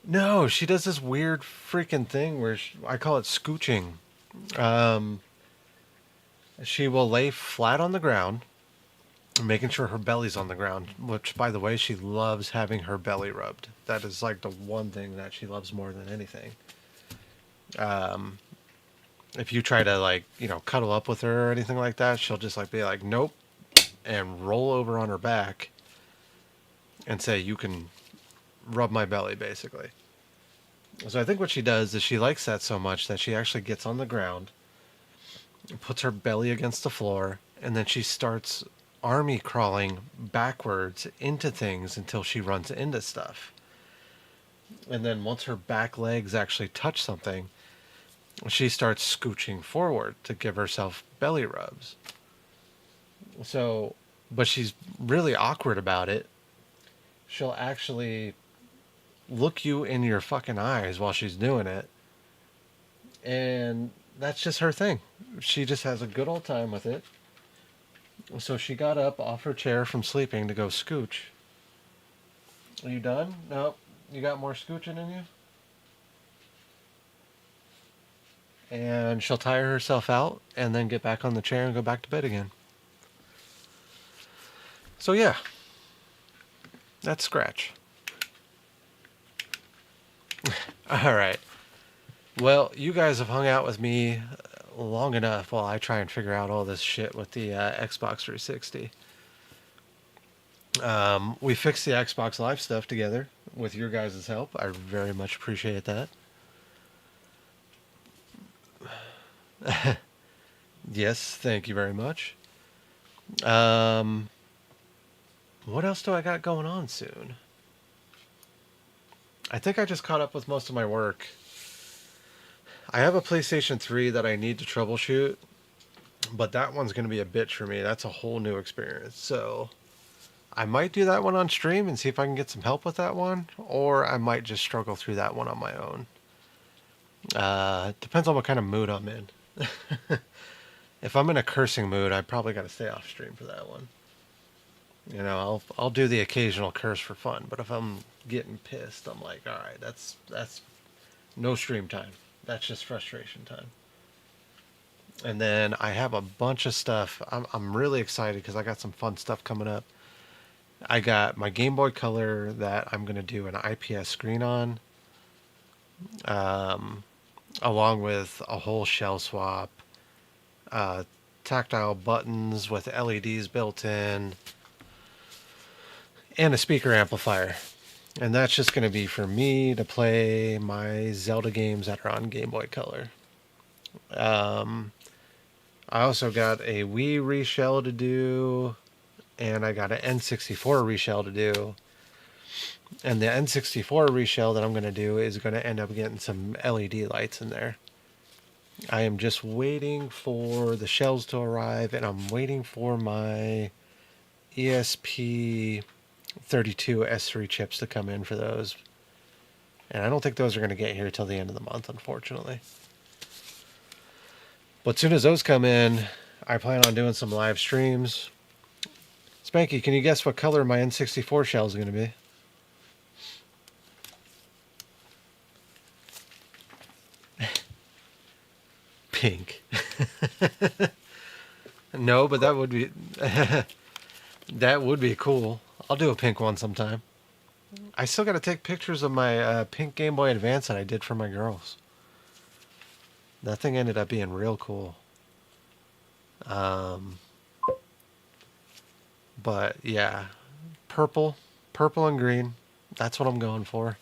No, she does this weird freaking thing where I call it scooching. She will lay flat on the ground, making sure her belly's on the ground, which, by the way, she loves having her belly rubbed. That is like the one thing that she loves more than anything. If you try to, like, you know, cuddle up with her or anything like that, she'll just like be like, nope, and roll over on her back and say, you can rub my belly, basically. So I think what she does is she likes that so much that she actually gets on the ground, puts her belly against the floor, and then she starts army crawling backwards into things until she runs into stuff. And then once her back legs actually touch something, she starts scooching forward to give herself belly rubs. So, but she's really awkward about it. She'll actually look you in your fucking eyes while she's doing it. And that's just her thing. She just has a good old time with it. So she got up off her chair from sleeping to go scooch. Are you done? No. You got more scooching in you? And she'll tire herself out and then get back on the chair and go back to bed again. So yeah, that's Scratch. All right. Well, you guys have hung out with me long enough while I try and figure out all this shit with the Xbox 360. We fixed the Xbox Live stuff together with your guys' help. I very much appreciate that. Yes, thank you very much. Um, what else do I got going on soon? I think I just caught up with most of my work. I have a PlayStation 3 that I need to troubleshoot, but that one's going to be a bitch for me. That's a whole new experience. So I might do that one on stream and see if I can get some help with that one, or I might just struggle through that one on my own. Depends on what kind of mood I'm in. If I'm in a cursing mood, I probably got to stay off stream for that one. You know, I'll do the occasional curse for fun, but if I'm getting pissed, I'm like, all right, that's no stream time. That's just frustration time. And then I have a bunch of stuff. I'm really excited because I got some fun stuff coming up. I got my Game Boy Color that I'm gonna do an IPS screen on, along with a whole shell swap, uh, tactile buttons with LEDs built in, and a speaker amplifier. And that's just going to be for me to play my Zelda games that are on Game Boy Color. I also got a Wii reshell to do, and I got an N64 reshell to do. And the N64 reshell that I'm going to do is going to end up getting some LED lights in there. I am just waiting for the shells to arrive, and I'm waiting for my ESP32 S3 chips to come in for those. And I don't think those are going to get here till the end of the month, unfortunately. But as soon as those come in, I plan on doing some live streams. Spanky, can you guess what color my N64 shell is going to be? Pink. No, but that would be that would be cool. I'll do a pink one sometime. I still got to take pictures of my pink Game Boy Advance that I did for my girls. That thing ended up being real cool. But yeah, purple and green. That's what I'm going for.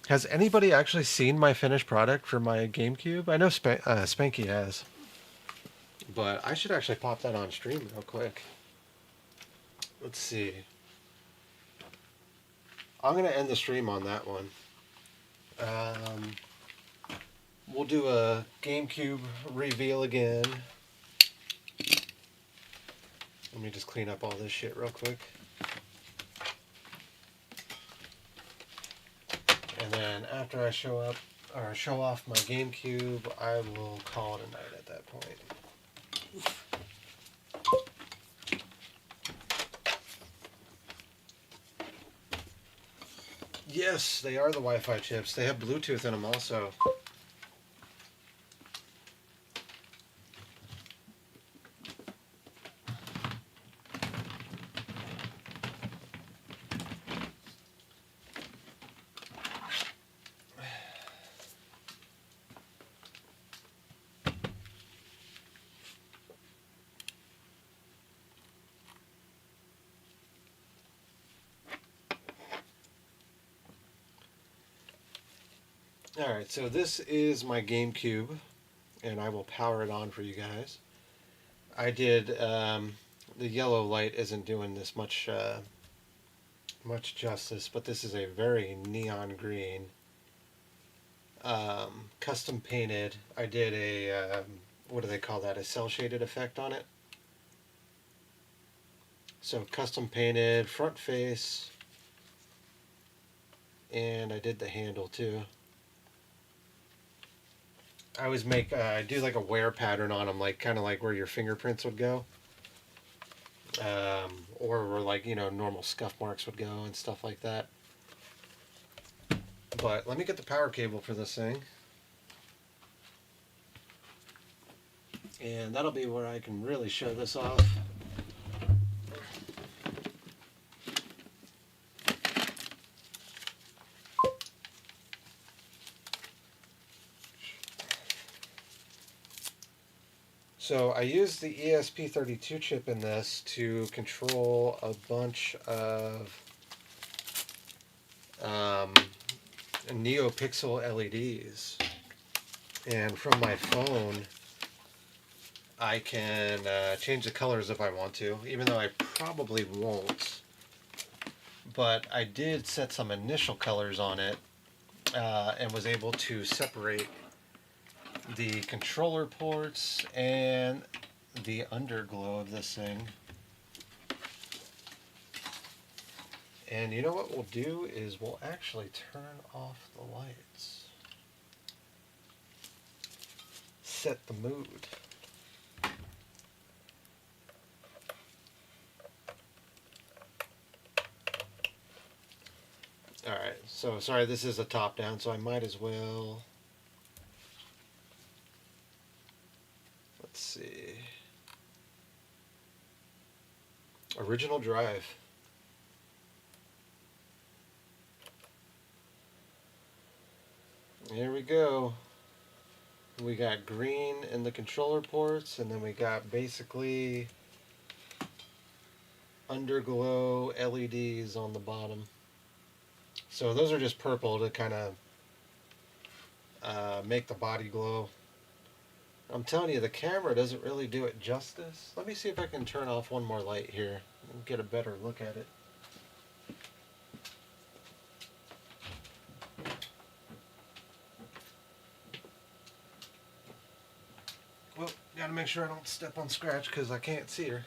Has anybody actually seen my finished product for my GameCube? I know Spanky has. But I should actually pop that on stream real quick. Let's see. I'm going to end the stream on that one. We'll do a GameCube reveal again. Let me just clean up all this shit real quick. And then after I show off my GameCube, I will call it a night at that point. Yes, they are the Wi-Fi chips. They have Bluetooth in them also. Alright, so this is my GameCube, and I will power it on for you guys. I did, the yellow light isn't doing this much justice, but this is a very neon green, custom painted. I did a, what do they call that, a cell shaded effect on it. So custom painted front face, and I did the handle too. I always make, I do like a wear pattern on them, like kind of like where your fingerprints would go. Or where like, you know, normal scuff marks would go and stuff like that. But let me get the power cable for this thing. And that'll be where I can really show this off. So I used the ESP32 chip in this to control a bunch of NeoPixel LEDs. And from my phone, I can change the colors if I want to, even though I probably won't. But I did set some initial colors on it and was able to separate the controller ports and the underglow of this thing. And you know what we'll do is we'll actually turn off the lights. Set the mood. Alright, so sorry, this is a top down, so I might as well. Let's see. Original drive. Here we go. We got green in the controller ports, and then we got basically underglow LEDs on the bottom. So those are just purple to kind of make the body glow. I'm telling you, the camera doesn't really do it justice. Let me see if I can turn off one more light here and get a better look at it. Well, gotta make sure I don't step on Scratch because I can't see her.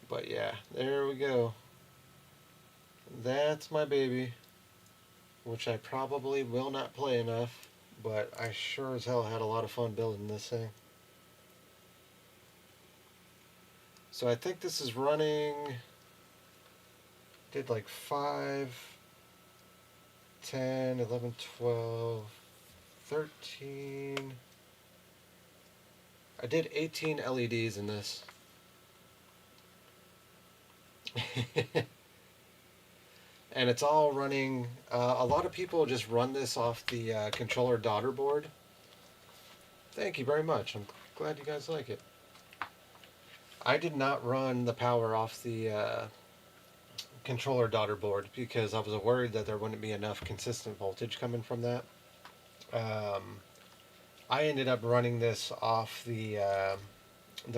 But yeah, there we go. That's my baby, which I probably will not play enough, but I sure as hell had a lot of fun building this thing. So I think this is running, did like 5, 10, 11, 12, 13. I did 18 LEDs in this. And it's all running, a lot of people just run this off the controller daughter board. Thank you very much. I'm glad you guys like it. I did not run the power off the controller daughter board because I was worried that there wouldn't be enough consistent voltage coming from that. I ended up running this off the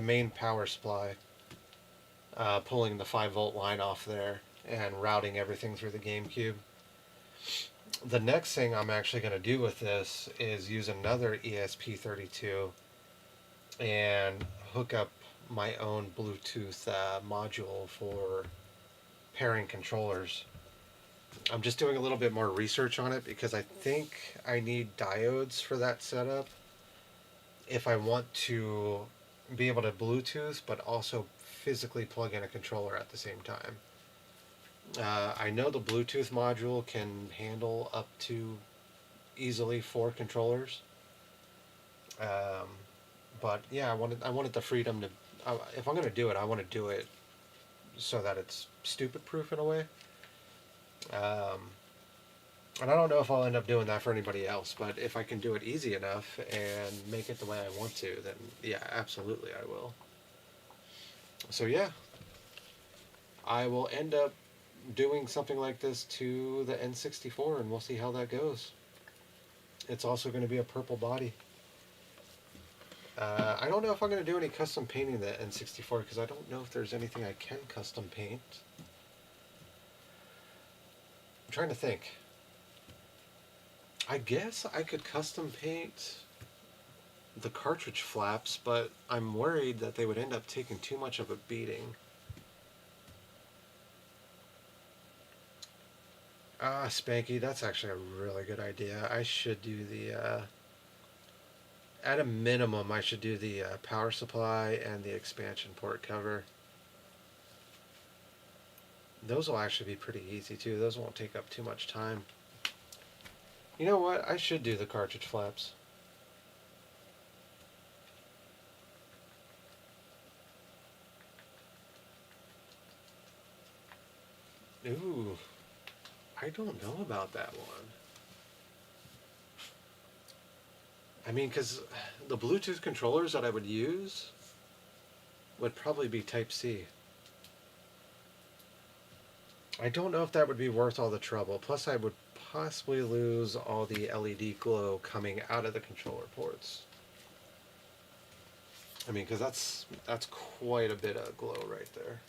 main power supply, pulling the 5-volt line off there and routing everything through the GameCube. The next thing I'm actually going to do with this is use another ESP32 and hook up my own Bluetooth module for pairing controllers. I'm just doing a little bit more research on it because I think I need diodes for that setup if I want to be able to Bluetooth but also physically plug in a controller at the same time. I know the Bluetooth module can handle up to easily 4 controllers, but yeah, I wanted the freedom to. If I'm going to do it, I want to do it so that it's stupid proof in a way. And I don't know if I'll end up doing that for anybody else, but if I can do it easy enough and make it the way I want to, then yeah, absolutely I will. So yeah, I will end up doing something like this to the N64 and we'll see how that goes. It's also going to be a purple body. I don't know if I'm going to do any custom painting the N64 because I don't know if there's anything I can custom paint. I'm trying to think. I guess I could custom paint the cartridge flaps, but I'm worried that they would end up taking too much of a beating. Ah, Spanky, that's actually a really good idea. I should do the, at a minimum, I should do the power supply and the expansion port cover. Those will actually be pretty easy too. Those won't take up too much time. You know what? I should do the cartridge flaps. Ooh, I don't know about that one. I mean, because the Bluetooth controllers that I would use would probably be Type-C. I don't know if that would be worth all the trouble. Plus, I would possibly lose all the LED glow coming out of the controller ports. I mean, because that's quite a bit of glow right there.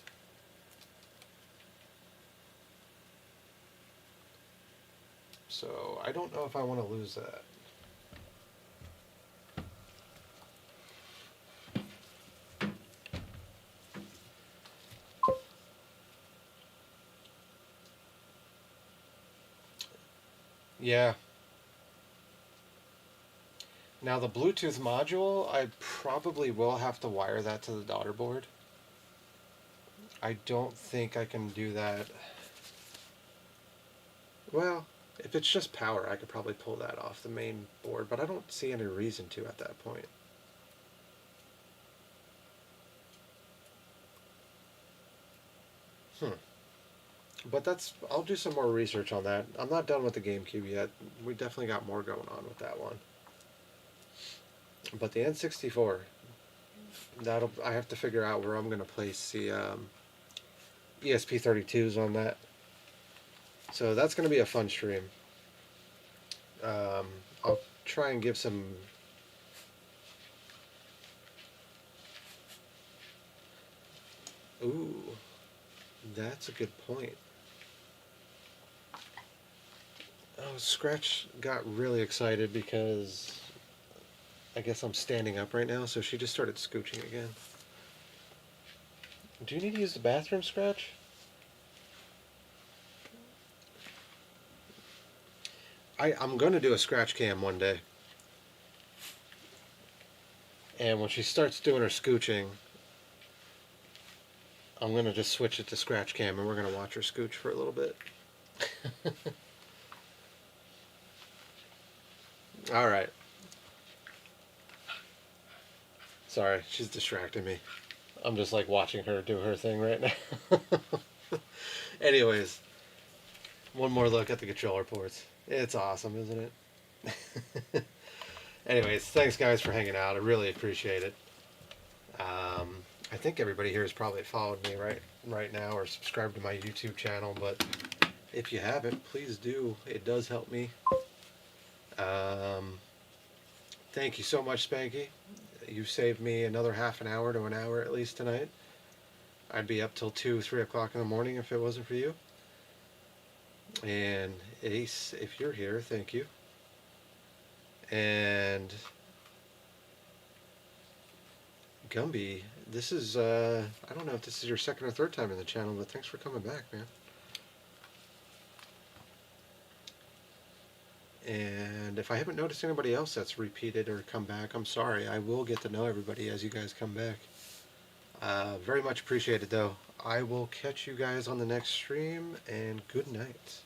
So I don't know if I want to lose that. Yeah. Now the Bluetooth module, I probably will have to wire that to the daughter board. I don't think I can do that. Well, if it's just power, I could probably pull that off the main board, but I don't see any reason to at that point. But I'll do some more research on that. I'm not done with the GameCube yet. We definitely got more going on with that one. But the N64, I have to figure out where I'm going to place the ESP32s on that. So that's going to be a fun stream. I'll try and give some... Ooh, that's a good point. Oh, Scratch got really excited because I guess I'm standing up right now, so she just started scooching again. Do you need to use the bathroom, Scratch? I'm going to do a Scratch cam one day. And when she starts doing her scooching, I'm going to just switch it to Scratch cam and we're going to watch her scooch for a little bit. Alright. Sorry, she's distracting me. I'm just like watching her do her thing right now. Anyways, one more look at the controller ports. It's awesome, isn't it? Anyways, thanks guys for hanging out. I really appreciate it. I think everybody here has probably followed me right now or subscribed to my YouTube channel, but if you haven't, please do. It does help me. Thank you so much, Spanky. You saved me another half an hour to an hour at least tonight. I'd be up till 2, 3 o'clock in the morning if it wasn't for you. And Ace, if you're here, thank you. And Gumby, this is, I don't know if this is your second or third time in the channel, but thanks for coming back, man. And if I haven't noticed anybody else that's repeated or come back, I'm sorry. I will get to know everybody as you guys come back. Very much appreciated, though. I will catch you guys on the next stream, and good night.